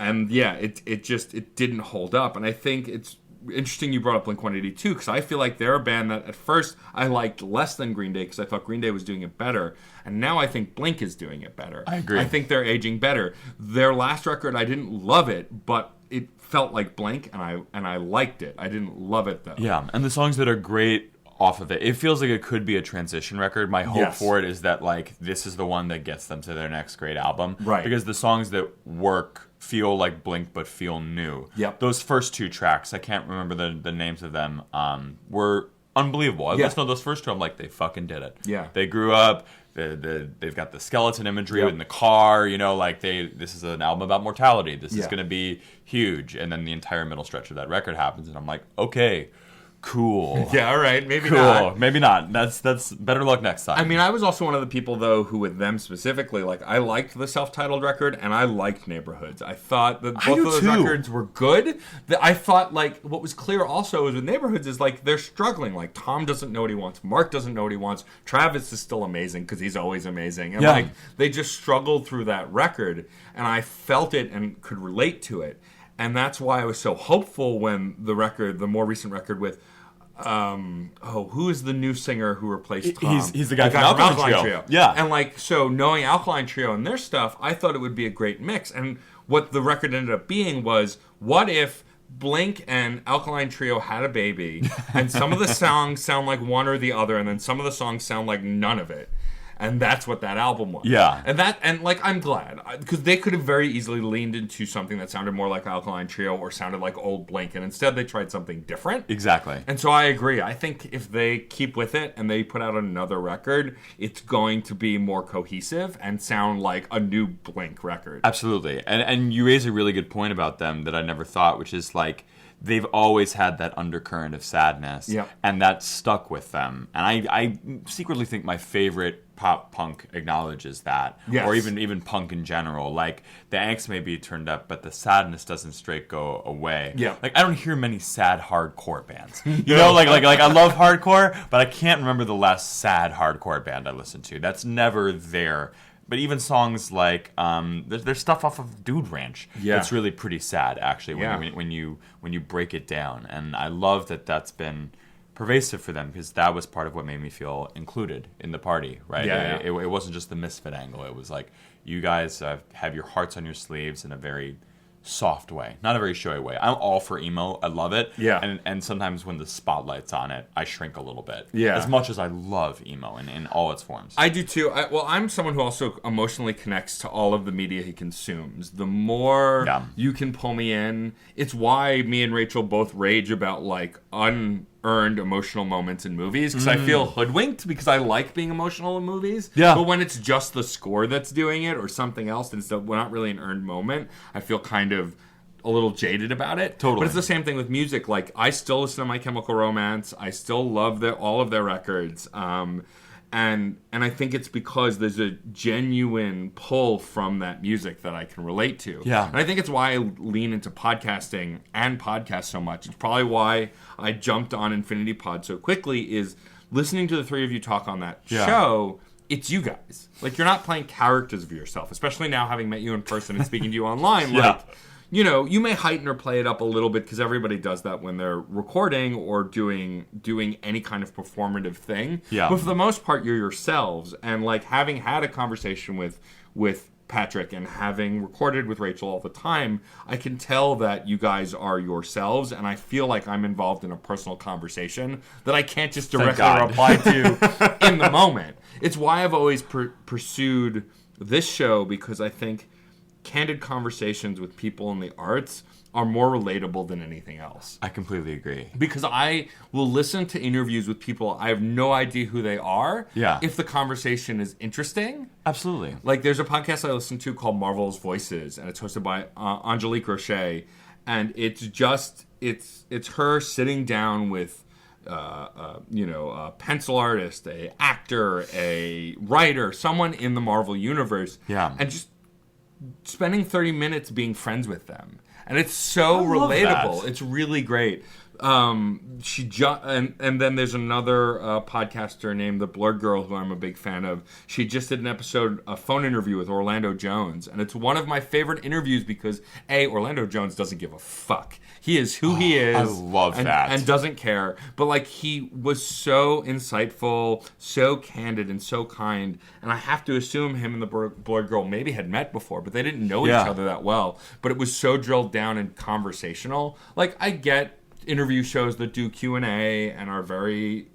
It didn't hold up. And I think it's interesting you brought up Blink-182 because I feel like they're a band that at first I liked less than Green Day because I thought Green Day was doing it better, and now I think Blink is doing it better. I agree. I think they're aging better. Their last record, I didn't love it, but it felt like Blink, and I liked it. I didn't love it though. Yeah, and the songs that are great off of it, it feels like it could be a transition record. My hope for it is that like this is the one that gets them to their next great album, right? Because the songs that work feel like Blink but feel new. Yep. Those first two tracks, I can't remember the names of them, were unbelievable. I listened to those first two, I'm like, they fucking did it. Yeah. They grew up. They've got the skeleton imagery in the car, like this is an album about mortality. This is going to be huge. And then the entire middle stretch of that record happens, and I'm like, okay, Cool. Yeah, all right, maybe Cool. not. Maybe not. That's better luck next time. I mean, I was also one of the people, though, who with them specifically, like, I liked the self-titled record, and I liked Neighborhoods. I thought that both of those records were good. I thought, like, what was clear also is with Neighborhoods is, like, they're struggling. Like, Tom doesn't know what he wants. Mark doesn't know what he wants. Travis is still amazing, because he's always amazing. And, like, they just struggled through that record, and I felt it and could relate to it. And that's why I was so hopeful when the more recent record with who is the new singer who replaced Tom? He's the guy from Alkaline Trio. Yeah. And like, so knowing Alkaline Trio and their stuff, I thought it would be a great mix. And what the record ended up being was, what if Blink and Alkaline Trio had a baby, and some of the songs sound like one or the other, and then some of the songs sound like none of it? And that's what that album was. Yeah. And like, I'm glad. Because they could have very easily leaned into something that sounded more like Alkaline Trio or sounded like old Blink. And instead they tried something different. Exactly. And so I agree. I think if they keep with it and they put out another record, it's going to be more cohesive and sound like a new Blink record. Absolutely. And you raise a really good point about them that I never thought, which is like, they've always had that undercurrent of sadness, and that stuck with them. And I secretly think my favorite pop punk acknowledges that, or even punk in general. Like, the angst may be turned up, but the sadness doesn't straight go away. Yeah. Like, I don't hear many sad hardcore bands. You know, like I love hardcore, but I can't remember the last sad hardcore band I listened to. That's never there. But even songs like there's stuff off of Dude Ranch that's really pretty sad, actually, when you break it down. And I love that that's been pervasive for them, because that was part of what made me feel included in the party, right? It wasn't just the misfit angle. It was like, you guys have your hearts on your sleeves in a very soft way, not a very showy way. I'm all for emo. I love it. Yeah. And sometimes when the spotlight's on it, I shrink a little bit. Yeah. As much as I love emo in all its forms. I do too. I'm someone who also emotionally connects to all of the media he consumes. The more you can pull me in, it's why me and Rachel both rage about like unearned emotional moments in movies, because I feel hoodwinked because I like being emotional in movies. Yeah. But when it's just the score that's doing it or something else, and so we're not really an earned moment, I feel kind of a little jaded about it. Totally. But it's the same thing with music. Like, I still listen to My Chemical Romance. I still love all of their records. And I think it's because there's a genuine pull from that music that I can relate to. Yeah. And I think it's why I lean into podcasting and podcasts so much. It's probably why I jumped on Infinity Pod so quickly, is listening to the three of you talk on that show. It's you guys. Like, you're not playing characters of yourself, especially now having met you in person and speaking to you online. Like, you know, you may heighten or play it up a little bit, because everybody does that when they're recording or doing any kind of performative thing. Yeah. But for the most part, you're yourselves. And like, having had a conversation with Patrick and having recorded with Rachel all the time, I can tell that you guys are yourselves, and I feel like I'm involved in a personal conversation that I can't just directly reply to in the moment. It's why I've always pursued this show, because I think candid conversations with people in the arts are more relatable than anything else. I completely agree. Because I will listen to interviews with people, I have no idea who they are, if the conversation is interesting. Absolutely. Like, there's a podcast I listen to called Marvel's Voices, and it's hosted by Angelique Roche, and it's just, it's her sitting down with a pencil artist, a actor, a writer, someone in the Marvel universe, and just spending 30 minutes being friends with them. And it's so relatable. It's really great. And then there's another podcaster named The Blurred Girl, who I'm a big fan of. She just did a phone interview with Orlando Jones, and it's one of my favorite interviews because Orlando Jones doesn't give a fuck. He is who he is. I love that. And doesn't care. But like, he was so insightful, so candid, and so kind. And I have to assume him and the Blurred Girl maybe had met before, but they didn't know each other that well. But it was so drilled down and conversational. Like, I get interview shows that do Q&A and are very,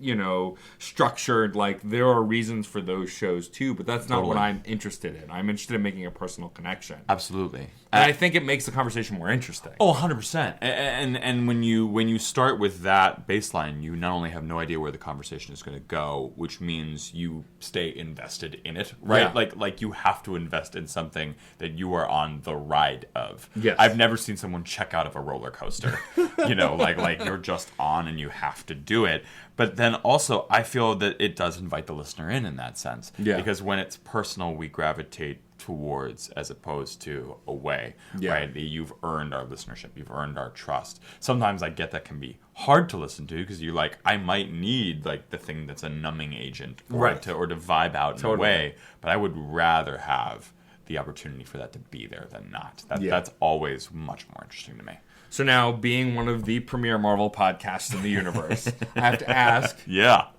structured. Like, there are reasons for those shows too, but that's not what I'm interested in. I'm interested in making a personal connection. Absolutely. And I think it makes the conversation more interesting. Oh, 100%. And when you start with that baseline, you not only have no idea where the conversation is going to go, which means you stay invested in it, right? Yeah. Like you have to invest in something that you are on the ride of. Yes. I've never seen someone check out of a roller coaster. Like you're just on and you have to do it. But then also, I feel that it does invite the listener in that sense. Yeah. Because when it's personal, we gravitate towards as opposed to away, right? You've earned our listenership. You've earned our trust. Sometimes I get that can be hard to listen to because you're like, I might need like the thing that's a numbing agent or to vibe out in a way, but I would rather have the opportunity for that to be there than not. That's always much more interesting to me. So now, being one of the premier Marvel podcasts in the universe, I have to ask,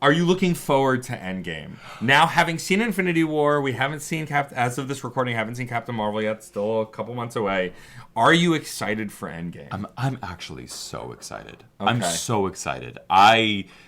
are you looking forward to Endgame? Now, having seen Infinity War, we haven't seen, as of this recording, haven't seen Captain Marvel yet, still a couple months away. Are you excited for Endgame? I'm actually so excited. Okay. I'm so excited.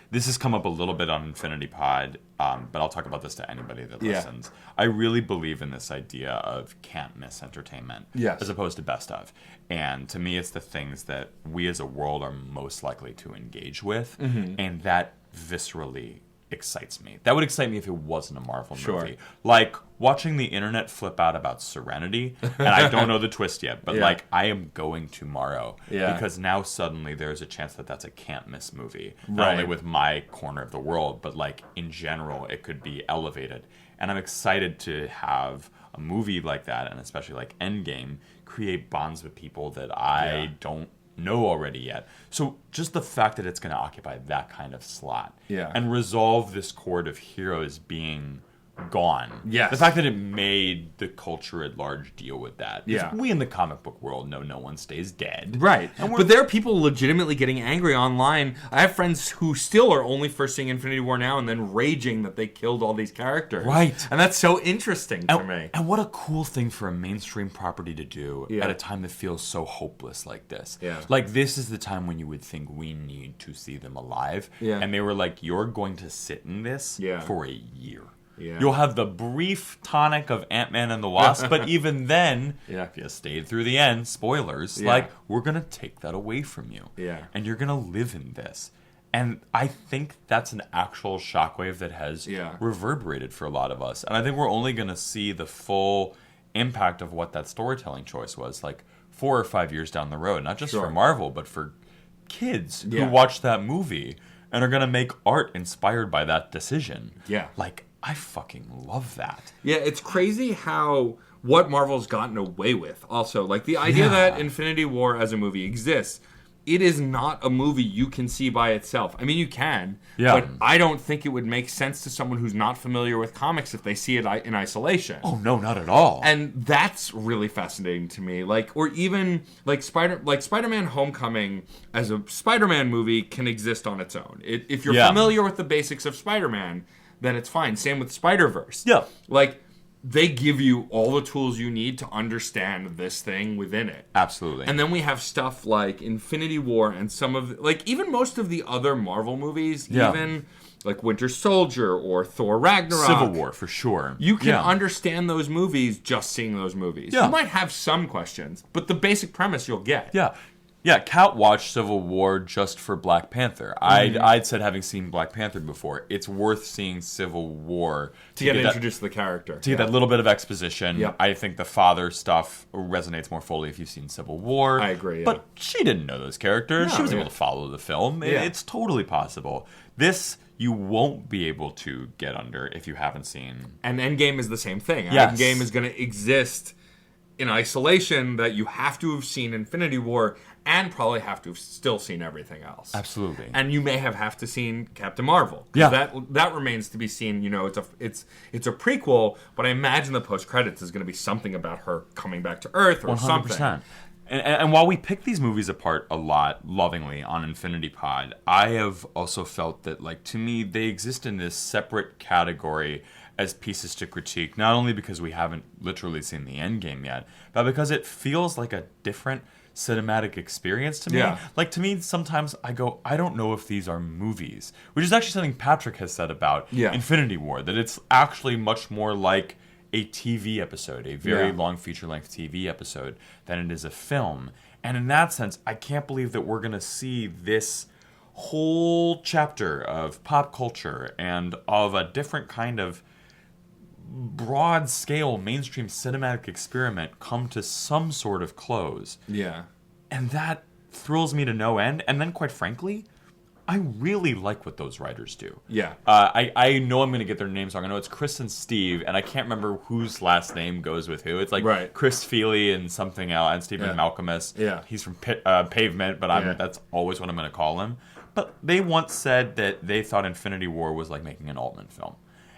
This has come up a little bit on Infinity Pod, but I'll talk about this to anybody that listens. I really believe in this idea of can't miss entertainment as opposed to best of. And to me, it's the things that we as a world are most likely to engage with, and that viscerally excites me. That would excite me if it wasn't a Marvel movie. Like watching the internet flip out about Serenity, and I don't know the twist yet, but like I am going tomorrow because now suddenly there's a chance that that's a can't miss movie. Not only with my corner of the world, but like in general, it could be elevated. And I'm excited to have a movie like that, and especially like Endgame, create bonds with people that I don't know already yet. So just the fact that it's going to occupy that kind of slot and resolve this chord of heroes being gone. Yes. The fact that it made the culture at large deal with that. Yeah. We in the comic book world know no one stays dead. Right. But there are people legitimately getting angry online. I have friends who still are only first seeing Infinity War now and then raging that they killed all these characters. Right. And that's so interesting to me. And what a cool thing for a mainstream property to do at a time that feels so hopeless like this. Yeah. Like, this is the time when you would think we need to see them alive. Yeah. And they were like, you're going to sit in this for a year. Yeah. You'll have the brief tonic of Ant-Man and the Wasp, but even then, if you stayed through the end, spoilers, like, we're going to take that away from you. Yeah. And you're going to live in this. And I think that's an actual shockwave that has reverberated for a lot of us. And I think we're only going to see the full impact of what that storytelling choice was, like 4 or 5 years down the road. Not just for Marvel, but for kids who watch that movie and are going to make art inspired by that decision. Yeah. Like, I fucking love that. Yeah, it's crazy how what Marvel's gotten away with. Also, like the idea that Infinity War as a movie exists, it is not a movie you can see by itself. I mean, you can, but I don't think it would make sense to someone who's not familiar with comics if they see it in isolation. Oh no, not at all. And that's really fascinating to me. Like, or even like Spider-Man: Homecoming as a Spider-Man movie can exist on its own. If you're familiar with the basics of Spider-Man, then it's fine. Same with Spider-Verse. Yeah. Like, they give you all the tools you need to understand this thing within it. Absolutely. And then we have stuff like Infinity War and some of, like, even most of the other Marvel movies, even like Winter Soldier or Thor Ragnarok. Civil War, for sure. You can understand those movies just seeing those movies. You might have some questions, but the basic premise you'll get. Yeah. Yeah, Kat watched Civil War just for Black Panther. I'd said, having seen Black Panther before, it's worth seeing Civil War to get introduced to the character. To get that little bit of exposition. Yep. I think the father stuff resonates more fully if you've seen Civil War. I agree, But she didn't know those characters. No, she was able to follow the film. It's totally possible. This, you won't be able to get under if you haven't seen. And Endgame is the same thing. Yes. Endgame is going to exist in isolation, that you have to have seen Infinity War and probably have to have still seen everything else. Absolutely. And you may have to seen Captain Marvel. Yeah. That remains to be seen. You know, it's a prequel, but I imagine the post credits is going to be something about her coming back to Earth or 100%. Something. And while we pick these movies apart a lot, lovingly, on Infinity Pod, I have also felt that, like, to me, they exist in this separate category as pieces to critique, not only because we haven't literally seen the end game yet, but because it feels like a different cinematic experience to me. Yeah. Like, to me, sometimes I go, I don't know if these are movies, which is actually something Patrick has said about Infinity War, that it's actually much more like a TV episode, a very long feature-length TV episode, than it is a film. And in that sense, I can't believe that we're going to see this whole chapter of pop culture and of a different kind of broad-scale mainstream cinematic experiment come to some sort of close. Yeah. And that thrills me to no end. And then, quite frankly, I really like what those writers do. Yeah. I know I'm going to get their names wrong. I know it's Chris and Steve, and I can't remember whose last name goes with who. It's like Chris Feely and something else, and Stephen Malcolmus. Yeah. He's from Pavement, but that's always what I'm going to call him. But they once said that they thought Infinity War was like making an Altman film.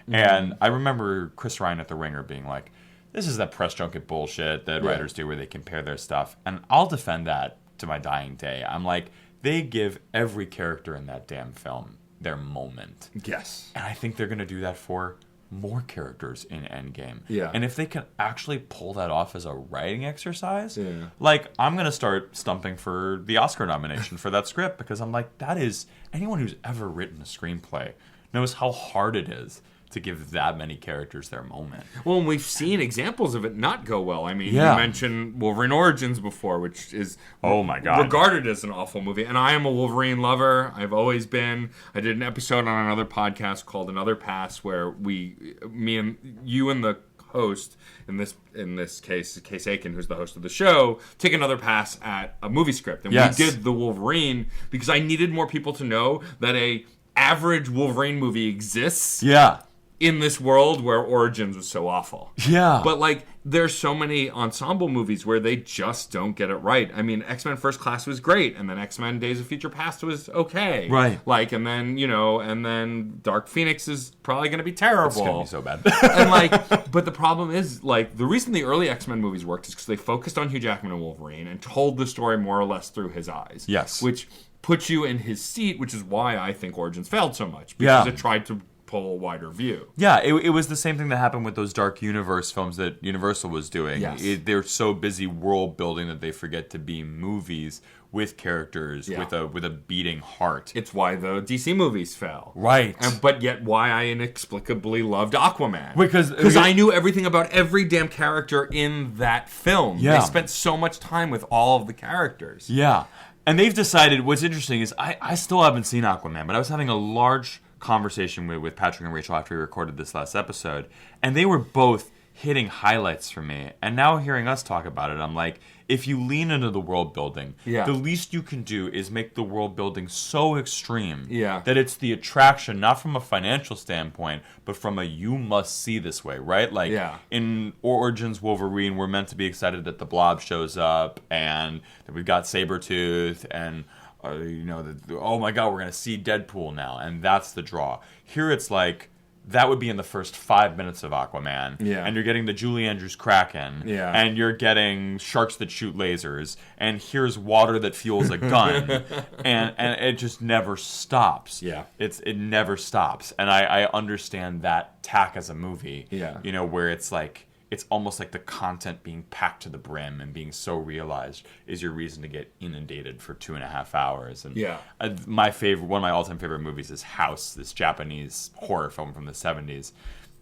Mm-hmm. And I remember Chris Ryan at The Ringer being like, this is that press junket bullshit that writers do where they compare their stuff. And I'll defend that to my dying day. I'm like, they give every character in that damn film their moment. Yes. And I think they're going to do that for more characters in Endgame. Yeah. And if they can actually pull that off as a writing exercise, like, I'm going to start stumping for the Oscar nomination for that script, because I'm like, that is, anyone who's ever written a screenplay knows how hard it is to give that many characters their moment. Well, and we've seen examples of it not go well. I mean, you mentioned Wolverine Origins before, which is regarded as an awful movie. And I am a Wolverine lover. I've always been. I did an episode on another podcast called Another Pass, where me and you and the host, in this case, Case Aiken, who's the host of the show, take another pass at a movie script. And we did the Wolverine because I needed more people to know that a average Wolverine movie exists. Yeah. In this world where Origins was so awful. Yeah. But, like, there's so many ensemble movies where they just don't get it right. I mean, X-Men First Class was great, and then X-Men Days of Future Past was okay. Right. Like, and then Dark Phoenix is probably going to be terrible. It's going to be so bad. And, like, but the problem is, like, the reason the early X-Men movies worked is because they focused on Hugh Jackman and Wolverine and told the story more or less through his eyes. Yes. Which puts you in his seat, which is why I think Origins failed so much. Because it tried to pull a wider view. Yeah, it was the same thing that happened with those Dark Universe films that Universal was doing. Yes. They're so busy world building that they forget to be movies with characters with a beating heart. It's why the DC movies fell. Right. But yet why I inexplicably loved Aquaman. Because I knew everything about every damn character in that film. Yeah. They spent so much time with all of the characters. Yeah. And they've decided, what's interesting is I still haven't seen Aquaman, but I was having a large conversation with Patrick and Rachel after we recorded this last episode, and they were both hitting highlights for me. And now hearing us talk about it, I'm like, if you lean into the world building, the least you can do is make the world building so extreme that it's the attraction, not from a financial standpoint, but from a you must see this way, right? Like in Origins Wolverine, we're meant to be excited that the Blob shows up and that we've got Sabretooth and oh my god, we're going to see Deadpool now, and that's the draw. Here it's like, that would be in the first 5 minutes of Aquaman, and you're getting the Julie Andrews Kraken, and you're getting sharks that shoot lasers, and here's water that fuels a gun, and it just never stops. It never stops, and I understand that tack as a movie, where it's like, it's almost like the content being packed to the brim and being so realized is your reason to get inundated for 2.5 hours. And one of my all-time favorite movies is House, this Japanese horror film from the 70s.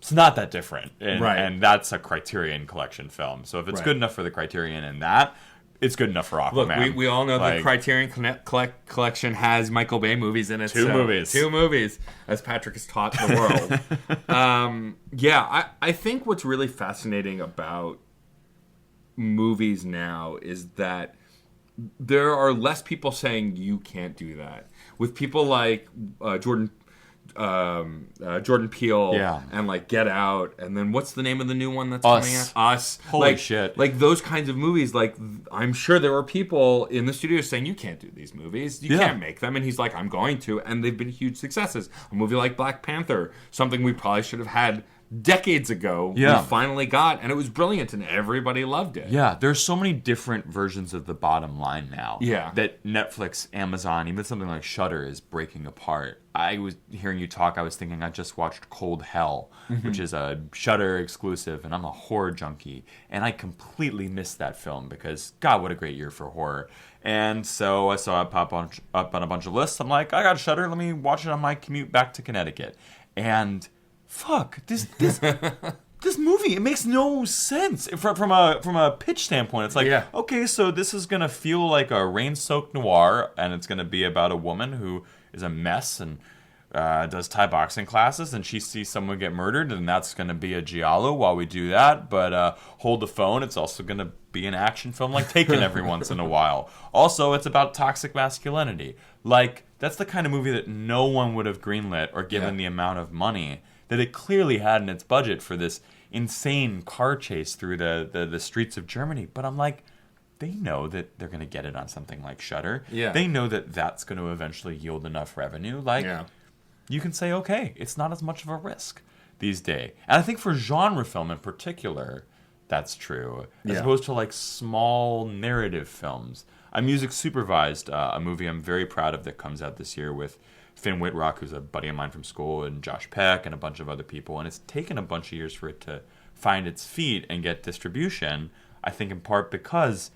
It's not that different, and that's a Criterion Collection film. So if it's good enough for the Criterion and that, it's good enough for Aquaman. Look, we all know the Criterion Collection has Michael Bay movies in it. Two movies, as Patrick has taught the world. I think what's really fascinating about movies now is that there are less people saying you can't do that. With people like Jordan Peele and like Get Out, and then what's the name of the new one that's coming out? Us. Holy shit. Like those kinds of movies, like I'm sure there were people in the studio saying you can't do these movies, you can't make them, and he's like, I'm going to, and they've been huge successes. A movie like Black Panther, something we probably should have had decades ago, we finally got, and it was brilliant, and everybody loved it. Yeah, there's so many different versions of the bottom line now. That Netflix, Amazon, even something like Shudder is breaking apart. I was hearing you talk, I was thinking I just watched Cold Hell, which is a Shudder exclusive, and I'm a horror junkie, and I completely missed that film because, God, what a great year for horror. And so I saw it pop up on a bunch of lists. I'm like, I got Shudder, let me watch it on my commute back to Connecticut. And fuck, this this movie, it makes no sense from a pitch standpoint. It's like, okay, so this is gonna feel like a rain-soaked noir, and it's gonna be about a woman who is a mess and does Thai boxing classes, and she sees someone get murdered, and that's gonna be a giallo while we do that. But hold the phone, it's also gonna be an action film like Taken every once in a while. Also, it's about toxic masculinity. Like, that's the kind of movie that no one would have greenlit or given the amount of money that it clearly had in its budget for this insane car chase through the streets of Germany. But I'm like, they know that they're going to get it on something like Shudder. Yeah. They know that that's going to eventually yield enough revenue. Like, you can say, okay, it's not as much of a risk these days. And I think for genre film in particular, that's true. As opposed to like small narrative films. I music supervised a movie I'm very proud of that comes out this year with Finn Wittrock, who's a buddy of mine from school, and Josh Peck, and a bunch of other people. And it's taken a bunch of years for it to find its feet and get distribution, I think in part because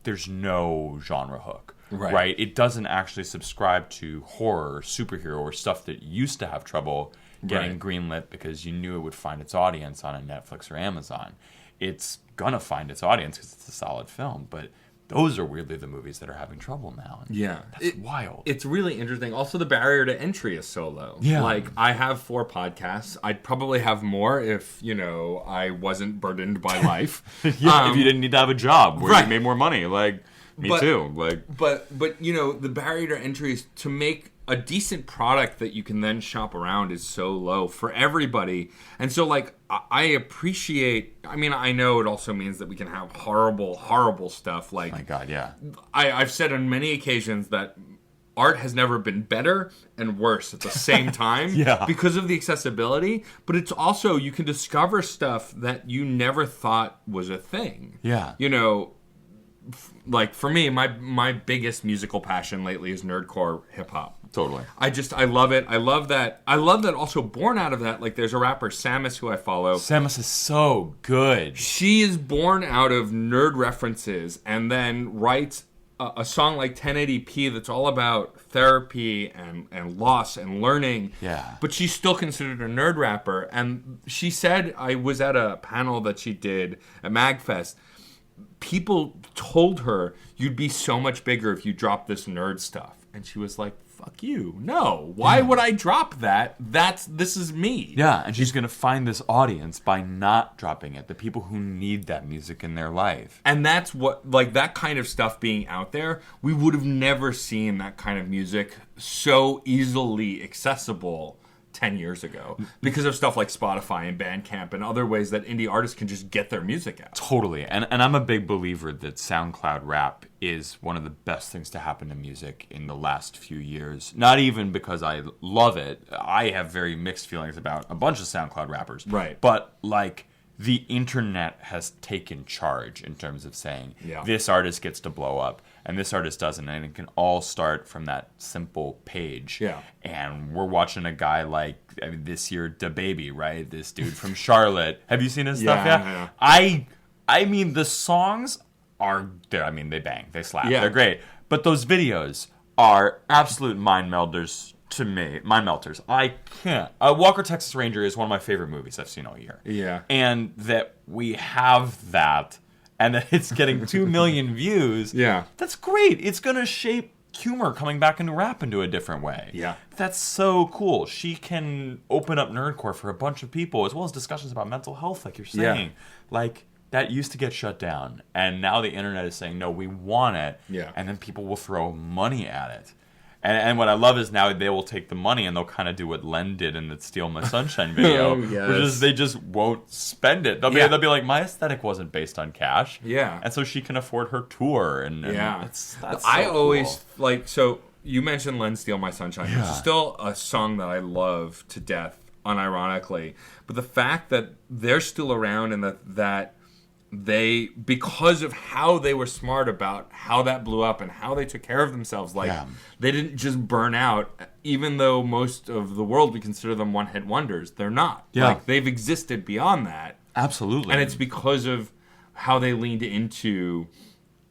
there's no genre hook. Right? It doesn't actually subscribe to horror, superhero, or stuff that used to have trouble getting greenlit because you knew it would find its audience on a Netflix or Amazon. It's gonna find its audience because it's a solid film, but those are weirdly the movies that are having trouble now. And that's wild. It's really interesting. Also, the barrier to entry is so low. Yeah. Like, I have 4 podcasts. I'd probably have more if, I wasn't burdened by life. If you didn't need to have a job where you made more money. Like, me too. Like, But the barrier to entry is to make a decent product that you can then shop around is so low for everybody. And so, like, I appreciate... I mean, I know it also means that we can have horrible, horrible stuff. Like, my God, yeah. I've said on many occasions that art has never been better and worse at the same time because of the accessibility. But it's also, you can discover stuff that you never thought was a thing. Yeah. Like, for me, my biggest musical passion lately is nerdcore hip-hop. Totally. I love it. I love that also born out of that, like, there's a rapper, Samus, who I follow. Samus is so good. She is born out of nerd references and then writes a song like 1080p that's all about therapy and loss and learning. Yeah. But she's still considered a nerd rapper. And she said, I was at a panel that she did at MagFest. People told her, you'd be so much bigger if you dropped this nerd stuff. And she was like, fuck you. No. Why would I drop that? This is me. Yeah, and she's going to find this audience by not dropping it. The people who need that music in their life. And that's what, like, that kind of stuff being out there, we would have never seen that kind of music so easily accessible 10 years ago because of stuff like Spotify and Bandcamp and other ways that indie artists can just get their music out. Totally. And I'm a big believer that SoundCloud rap is one of the best things to happen to music in the last few years. Not even because I love it. I have very mixed feelings about a bunch of SoundCloud rappers. Right. But, like, the internet has taken charge in terms of saying this artist gets to blow up and this artist doesn't, and it can all start from that simple page. Yeah. And we're watching a guy like, this year, DaBaby, right? This dude from Charlotte. Have you seen his stuff yet? Yeah. I mean, the songs are there. I mean, they bang, they slap, Yeah. they're great. But those videos are absolute mind melters to me. Mind melters. I can't. Walker, Texas Ranger is one of my favorite movies I've seen all year. Yeah. And that we have that, and that it's getting 2 million views. Yeah. That's great. It's going to shape humor coming back into rap into a different way. Yeah. That's so cool. She can open up nerdcore for a bunch of people, as well as discussions about mental health, like you're saying. Yeah. Like, that used to get shut down, and now the internet is saying, no, we want it. Yeah. And then people will throw money at it. And what I love is now they will take the money and they'll kind of do what Len did in the Steal My Sunshine video, which is they just won't spend it. They'll be like, my aesthetic wasn't based on cash. Yeah. And so she can afford her tour. And that's I so always, cool. like, so you mentioned Len Steal My Sunshine, which is still a song that I love to death, unironically. But the fact that they're still around and that they, because of how they were smart about how that blew up and how they took care of themselves, like, they didn't just burn out, even though most of the world, we consider them one-hit wonders. They're not. Yeah. Like, they've existed beyond that. Absolutely. And it's because of how they leaned into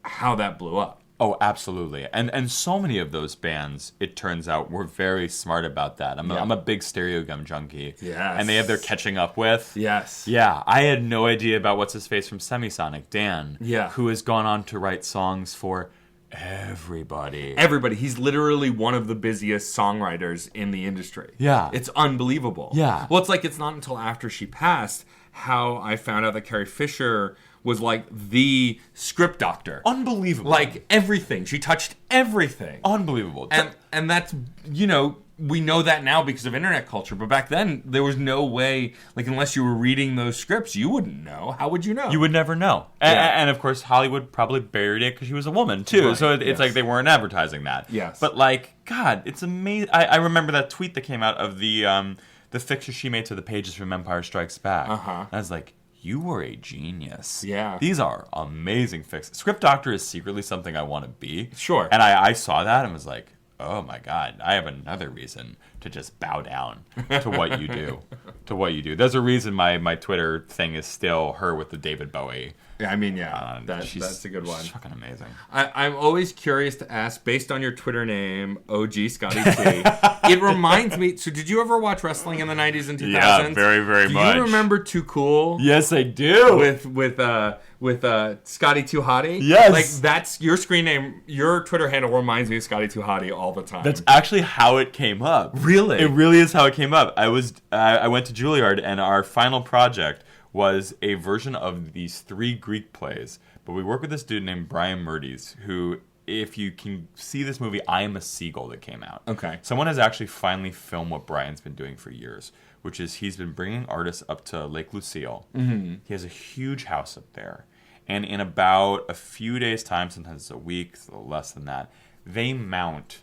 how that blew up. Oh, absolutely. And so many of those bands, it turns out, were very smart about that. I'm a big Stereo Gum junkie. Yes. And they have their Catching Up With. Yes. Yeah. I had no idea about what's-his-face from Semisonic, Dan. Yeah. Who has gone on to write songs for everybody. He's literally one of the busiest songwriters in the industry. Yeah. It's unbelievable. Yeah. Well, it's not until after she passed how I found out that Carrie Fisher was like the script doctor. Unbelievable. Like everything. She touched everything. Unbelievable. And that's, we know that now because of internet culture. But back then, there was no way, like, unless you were reading those scripts, you wouldn't know. How would you know? You would never know. And of course, Hollywood probably buried it because she was a woman, too. Right. So it's like they weren't advertising that. Yes. But, like, God, it's amazing. I remember that tweet that came out of the fixture she made to the pages from Empire Strikes Back. Uh-huh. I was like, you were a genius. Yeah. These are amazing fixes. Script doctor is secretly something I want to be. Sure. And I saw that and was like, oh my God, I have another reason to just bow down to what you do. There's a reason my Twitter thing is still her with the David Bowie. Yeah, that's a good one. She's fucking amazing. I'm always curious to ask, based on your Twitter name, OG Scotty T, it reminds me, so did you ever watch wrestling in the 90s and 2000s? Yeah, very, very much. Do you remember Too Cool? Yes, I do. With Scotty Too Hottie? Yes. Like, that's your screen name, your Twitter handle reminds me of Scotty Too Hottie all the time. That's actually how it came up. Really? It really is how it came up. I went to Juilliard, and our final project was a version of these 3 Greek plays. But we worked with this dude named Brian Murdy's, who, if you can see this movie, I Am a Seagull, that came out. Okay. Someone has actually finally filmed what Brian's been doing for years, which is he's been bringing artists up to Lake Lucille. Mm-hmm. He has a huge house up there. And in about a few days' time, sometimes it's a week, a little less than that, they mount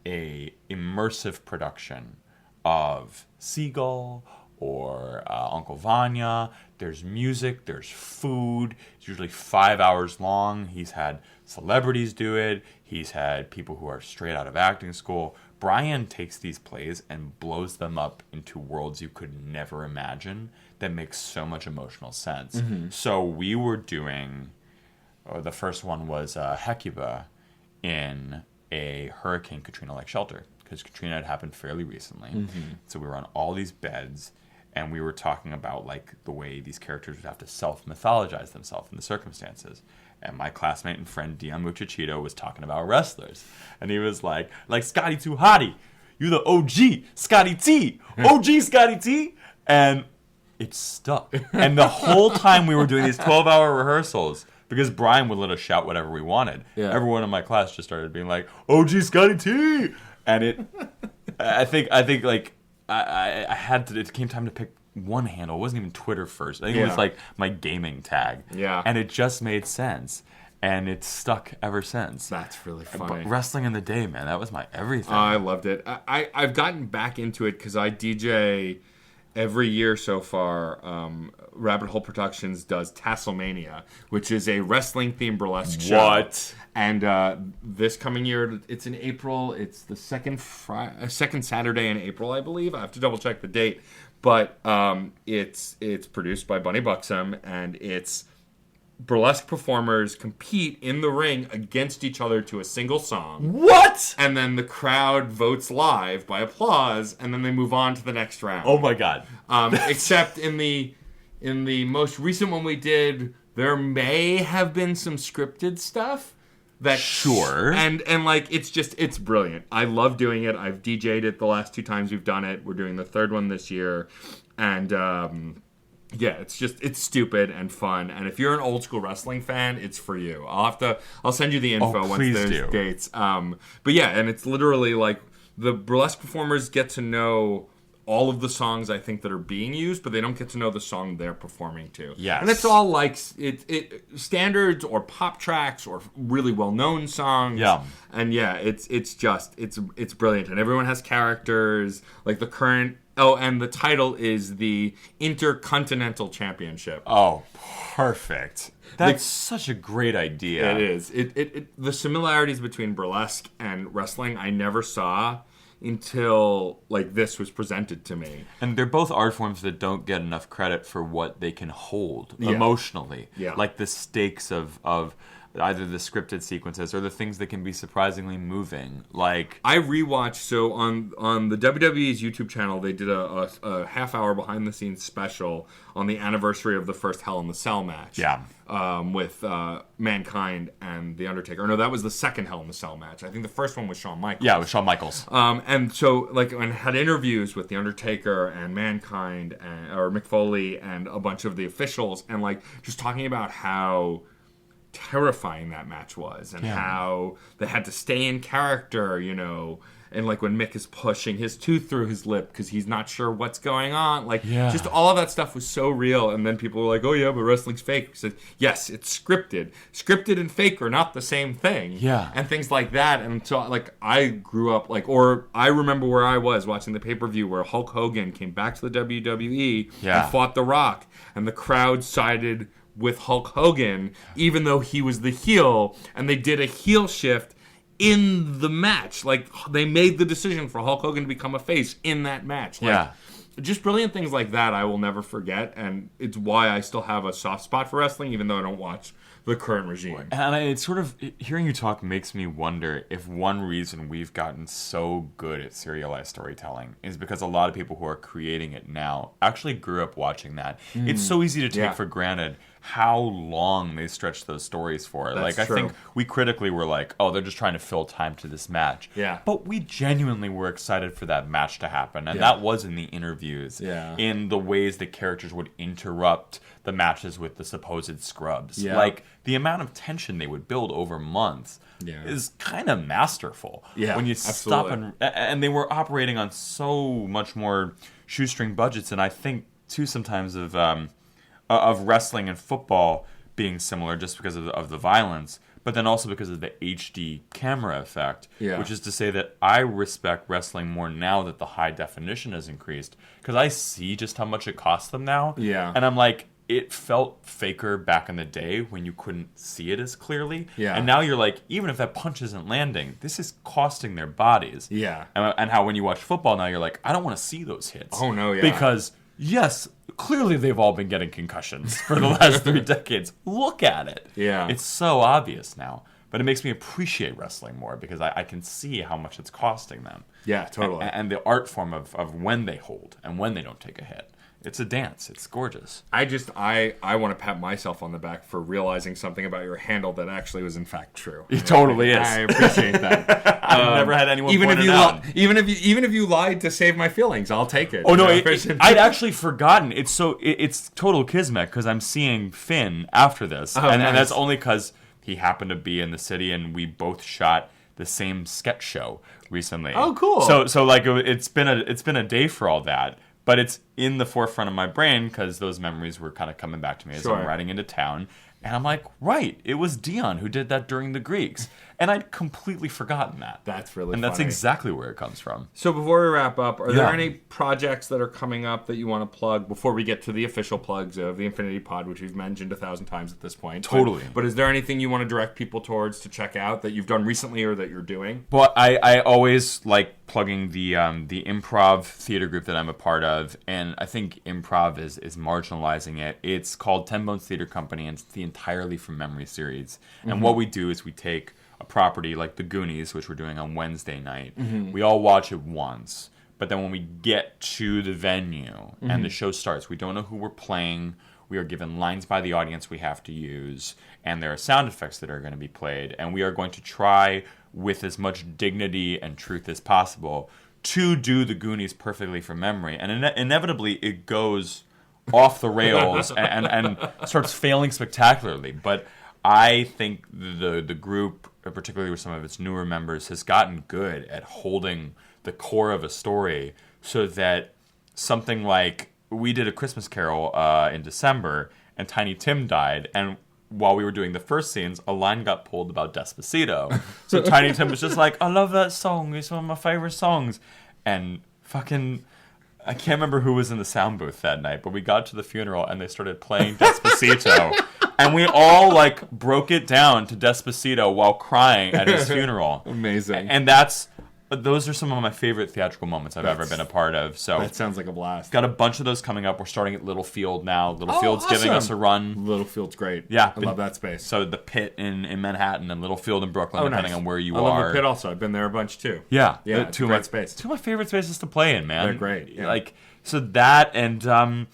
a immersive production of Seagull or Uncle Vanya. There's music, there's food. It's usually 5 hours long. He's had celebrities do it. He's had people who are straight out of acting school. Brian takes these plays and blows them up into worlds you could never imagine that makes so much emotional sense. Mm-hmm. So we were doing, the first one was Hecuba in a Hurricane Katrina-like shelter, because Katrina had happened fairly recently. Mm-hmm. So we were on all these beds, and we were talking about like the way these characters would have to self-mythologize themselves in the circumstances. And my classmate and friend Dion Muchachito was talking about wrestlers. And he was like Scotty Too Hottie, you the OG Scotty T, OG Scotty T. And it stuck. And the whole time we were doing these 12-hour rehearsals, because Brian would let us shout whatever we wanted, everyone in my class just started being like, OG Scotty T. And I think like I had to, it came time to pick one handle. It wasn't even Twitter first. I think it was like my gaming tag. Yeah. And it just made sense. And it's stuck ever since. That's really funny. But wrestling in the day, man, that was my everything. I loved it. I've gotten back into it because I DJ every year so far. Rabbit Hole Productions does Tasselmania, which is a wrestling-themed burlesque show. What? And this coming year, it's in April. It's the second Saturday in April, I believe. I have to double-check the date. But it's produced by Bunny Buxom, and it's burlesque performers compete in the ring against each other to a single song. What? And then the crowd votes live by applause, and then they move on to the next round. Oh my God! Except in the most recent one we did, there may have been some scripted stuff. Sure. And like it's brilliant. I love doing it. I've DJ'd it the last 2 times we've done it. We're doing the 3rd one this year, and it's stupid and fun. And if you're an old school wrestling fan, it's for you. I'll send you the info once there's dates. But yeah, and it's literally like the burlesque performers get to know all of the songs I think that are being used, but they don't get to know the song they're performing to. Yes. And it's all like it standards or pop tracks or really well-known songs. Yeah. And yeah, it's brilliant. And everyone has characters. Like the current and the title is the Intercontinental Championship. Oh, perfect. That's such a great idea. It is. The similarities between burlesque and wrestling I never saw until like this was presented to me. And they're both art forms that don't get enough credit for what they can hold emotionally. Yeah. Like the stakes of either the scripted sequences or the things that can be surprisingly moving. Like, I rewatched, so on the WWE's YouTube channel, they did a half-hour behind-the-scenes special on the anniversary of the first Hell in the Cell match. Yeah. With Mankind and The Undertaker. No, that was the second Hell in the Cell match. I think the first one was Shawn Michaels. Yeah, it was Shawn Michaels. And so, like, and had interviews with The Undertaker and Mankind or Mick Foley and a bunch of the officials, and, like, just talking about how terrifying that match was and how they had to stay in character, you know, and like when Mick is pushing his tooth through his lip because he's not sure what's going on, like just all of that stuff was so real. And then people were like, oh yeah, but wrestling's fake. We said, yes, it's scripted. Scripted and fake are not the same thing. And things like that. And so, like, I grew up, like, or I remember where I was watching the pay-per-view where Hulk Hogan came back to the WWE and fought The Rock, and the crowd sided with Hulk Hogan, even though he was the heel, and they did a heel shift in the match. Like, they made the decision for Hulk Hogan to become a face in that match. Like, just brilliant things like that I will never forget, and it's why I still have a soft spot for wrestling, even though I don't watch the current regime. And it's sort of, hearing you talk makes me wonder if one reason we've gotten so good at serialized storytelling is because a lot of people who are creating it now actually grew up watching that. It's so easy to take for granted how long they stretched those stories for. That's like, true. I think we critically were like, oh, they're just trying to fill time to this match. But we genuinely were excited for that match to happen. And that was in the interviews, in the ways that characters would interrupt the matches with the supposed scrubs. Like, the amount of tension they would build over months is kind of masterful. When you stop and they were operating on so much more shoestring budgets, and I think too sometimes of wrestling and football being similar just because of the violence, but then also because of the HD camera effect, which is to say that I respect wrestling more now that the high definition has increased, because I see just how much it costs them now, and I'm like, it felt faker back in the day when you couldn't see it as clearly. And now you're like, even if that punch isn't landing, this is costing their bodies. And how when you watch football now, you're like, I don't want to see those hits. Oh, no, Because, yes, clearly they've all been getting concussions for the last 3 decades. Look at it. It's so obvious now. But it makes me appreciate wrestling more because I can see how much it's costing them. Totally. And the art form of when they hold and when they don't take a hit. It's a dance. It's gorgeous. I want to pat myself on the back for realizing something about your handle that actually was in fact true. It totally is. I appreciate that. I've never had anyone point it out. Even if you lied to save my feelings, I'll take it. Oh no, I'd actually forgotten. It's total kismet because I'm seeing Finn after this, and that's only because he happened to be in the city, and we both shot the same sketch show recently. Oh, cool. So like it's been a day for all that. But it's in the forefront of my brain because those memories were kind of coming back to me as I'm riding into town. And I'm like, right, it was Dion who did that during the Greeks. And I'd completely forgotten that. That's really And funny. that's exactly where it comes from. So before we wrap up, are there any projects that are coming up that you want to plug before we get to the official plugs of the Infinity Pod, which we've mentioned 1,000 times at this point? Totally. But is there anything you want to direct people towards to check out that you've done recently or that you're doing? Well, I always like plugging the improv theater group that I'm a part of, and I think improv is marginalizing it. It's called 10 Bones Theater Company, and it's the Entirely From Memory series. And what we do is we take a property like The Goonies, which we're doing on Wednesday night. We all watch it once, but then when we get to the venue and the show starts, we don't know who we're playing. We are given lines by the audience we have to use, and there are sound effects that are going to be played, and we are going to try with as much dignity and truth as possible to do The Goonies perfectly from memory. And inevitably it goes off the rails and starts failing spectacularly. But I think the group, particularly with some of its newer members, has gotten good at holding the core of a story so that something like, we did A Christmas Carol in December, and Tiny Tim died, and while we were doing the first scenes, a line got pulled about Despacito. So Tiny Tim was just like, I love that song, it's one of my favorite songs. And fucking, I can't remember who was in the sound booth that night, but we got to the funeral and they started playing Despacito. And we all broke it down to Despacito while crying at his funeral. Amazing. And that's those are some of my favorite theatrical moments I've ever been a part of. So that sounds like a blast. Got a bunch of those coming up. We're starting at Littlefield now. Littlefield's giving us a run. Littlefield's great. Yeah. I love that space. So the Pit in Manhattan and Littlefield in Brooklyn, depending on where you are. I love the Pit also. I've been there a bunch too. Yeah. Yeah, it's a great space. Two of my favorite spaces to play in, man. They're great. Yeah. Like, so that and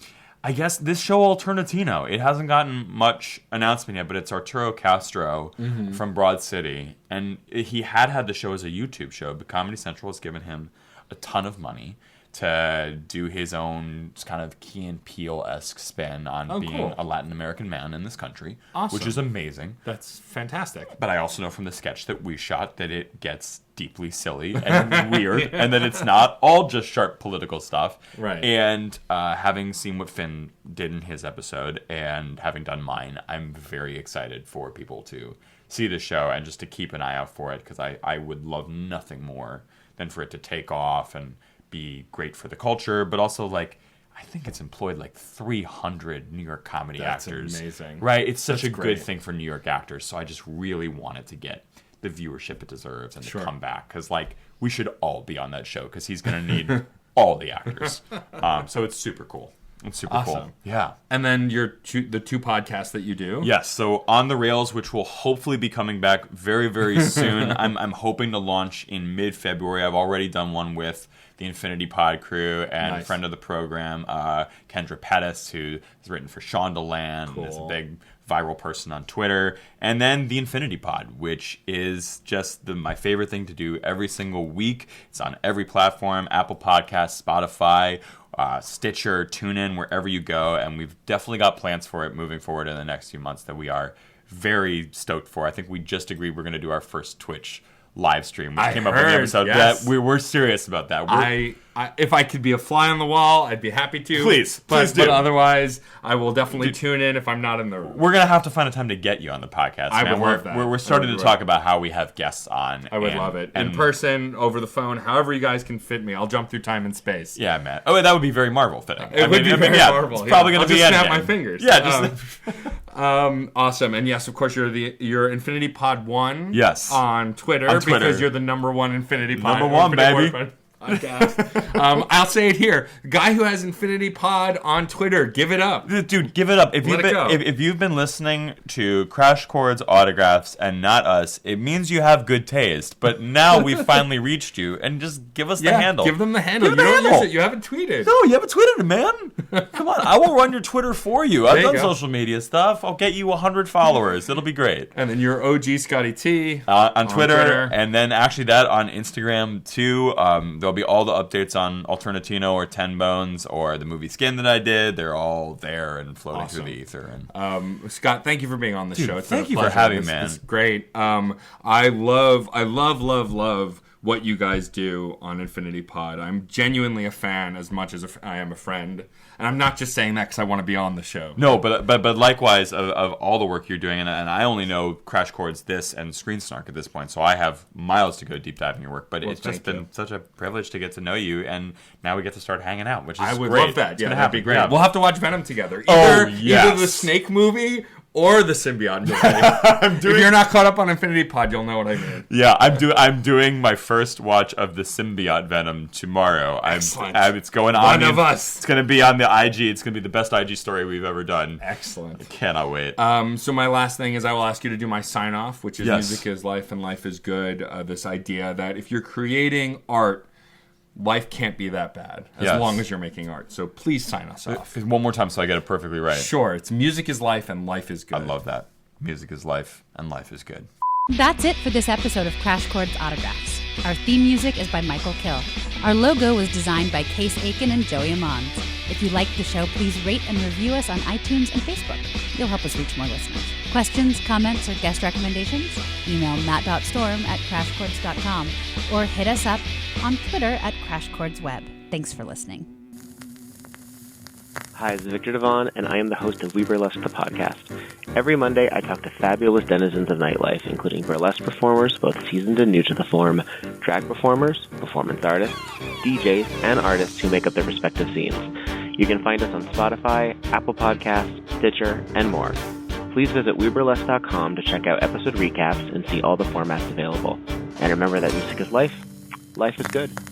I guess this show Alternatino, it hasn't gotten much announcement yet, but it's Arturo Castro from Broad City. And he had the show as a YouTube show, but Comedy Central has given him a ton of money to do his own kind of Key and Peele-esque spin on being a Latin American man in this country, which is amazing. That's fantastic. But I also know from the sketch that we shot that it gets deeply silly and weird, and that it's not all just sharp political stuff. Right. And having seen what Finn did in his episode and having done mine, I'm very excited for people to see the show and just to keep an eye out for it, because I would love nothing more than for it to take off and be great for the culture, but also like I think it's employed like 300 New York comedy actors. That's amazing. Right? It's such a good thing for New York actors, so I just really want it to get the viewership it deserves and to come back, because like we should all be on that show, because he's going to need all the actors. So it's super cool. It's super cool. Yeah. And then the two podcasts that you do. Yes. So On the Rails, which will hopefully be coming back very, very soon. I'm hoping to launch in mid-February. I've already done one with the Infinity Pod crew and friend of the program, Kendra Pettis, who has written for Shondaland and is a big viral person on Twitter. And then the Infinity Pod, which is just my favorite thing to do every single week. It's on every platform, Apple Podcasts, Spotify, Stitcher, TuneIn, wherever you go. And we've definitely got plans for it moving forward in the next few months that we are very stoked for. I think we just agreed we're going to do our first Twitch live stream, which came up in the episode. Yes. We're serious about that. If I could be a fly on the wall, I'd be happy to. Please do. But otherwise, I will definitely tune in if I'm not in the room. We're going to have to find a time to get you on the podcast. I would love that. We're starting to talk about how we have guests on. I would love it. In person, over the phone, however you guys can fit me. I'll jump through time and space. Yeah, man. Oh, that would be very Marvel fitting. It would be very Marvel. It's probably going to be I'll just snap my fingers. Yeah, awesome. And yes, of course, you're Infinity Pod 1 on Twitter, because you're the number one Infinity Pod. Number one, baby. Podcast. I'll say it here. Guy who has Infinity Pod on Twitter, give it up. Dude, give it up. If you've been listening to Crash Chords Autographs and not us, it means you have good taste. But now we've finally reached you, and just give us the handle. Give them the handle. You don't use it. You haven't tweeted. No, you haven't tweeted it, man. Come on. I will run your Twitter for you. I've done social media stuff. I'll get you 100 followers. It'll be great. And then you're OG Scotty T on Twitter. And then actually that on Instagram too. There'll be all the updates on Alternatino or 10 Bones or the movie Skin that I did. They're all there and floating through the ether. And Scott, thank you for being on the show. It's thank you for having me, man. It's great. I love what you guys do on Infinity Pod. I'm genuinely a fan as much as I am a friend. And I'm not just saying that because I want to be on the show. No, but likewise of all the work you're doing, and I only know Crash Chords, this, and Screen Snark at this point, so I have miles to go deep diving your work. But it's just been such a privilege to get to know you, and now we get to start hanging out, which is great. I would love that. Yeah, that'd be great. Yeah. We'll have to watch Venom together. Either the Snake movie or the symbiote movie. If you're not caught up on Infinity Pod, you'll know what I mean. Yeah, I'm doing my first watch of the symbiote Venom tomorrow. Excellent. It's going on. One of us. It's going to be on the IG. It's going to be the best IG story we've ever done. Excellent. I cannot wait. So my last thing is I will ask you to do my sign off, which is music is life and life is good. This idea that if you're creating art, life can't be that bad as long as you're making art. So please sign us off. One more time so I get it perfectly right. Sure. It's music is life and life is good. I love that. Music is life and life is good. That's it for this episode of Crash Chords Autographs. Our theme music is by Michael Kill. Our logo was designed by Case Aiken and Joey Amons. If you liked the show, please rate and review us on iTunes and Facebook. You'll help us reach more listeners. Questions, comments, or guest recommendations? Email matt.storm@crashchords.com or hit us up on Twitter @CrashChordsWeb. Thanks for listening. Hi, this is Victor Devon, and I am the host of We Burlesque, the podcast. Every Monday, I talk to fabulous denizens of nightlife, including burlesque performers, both seasoned and new to the form, drag performers, performance artists, DJs, and artists who make up their respective scenes. You can find us on Spotify, Apple Podcasts, Stitcher, and more. Please visit WeBurlesque.com to check out episode recaps and see all the formats available. And remember that music is life life is good.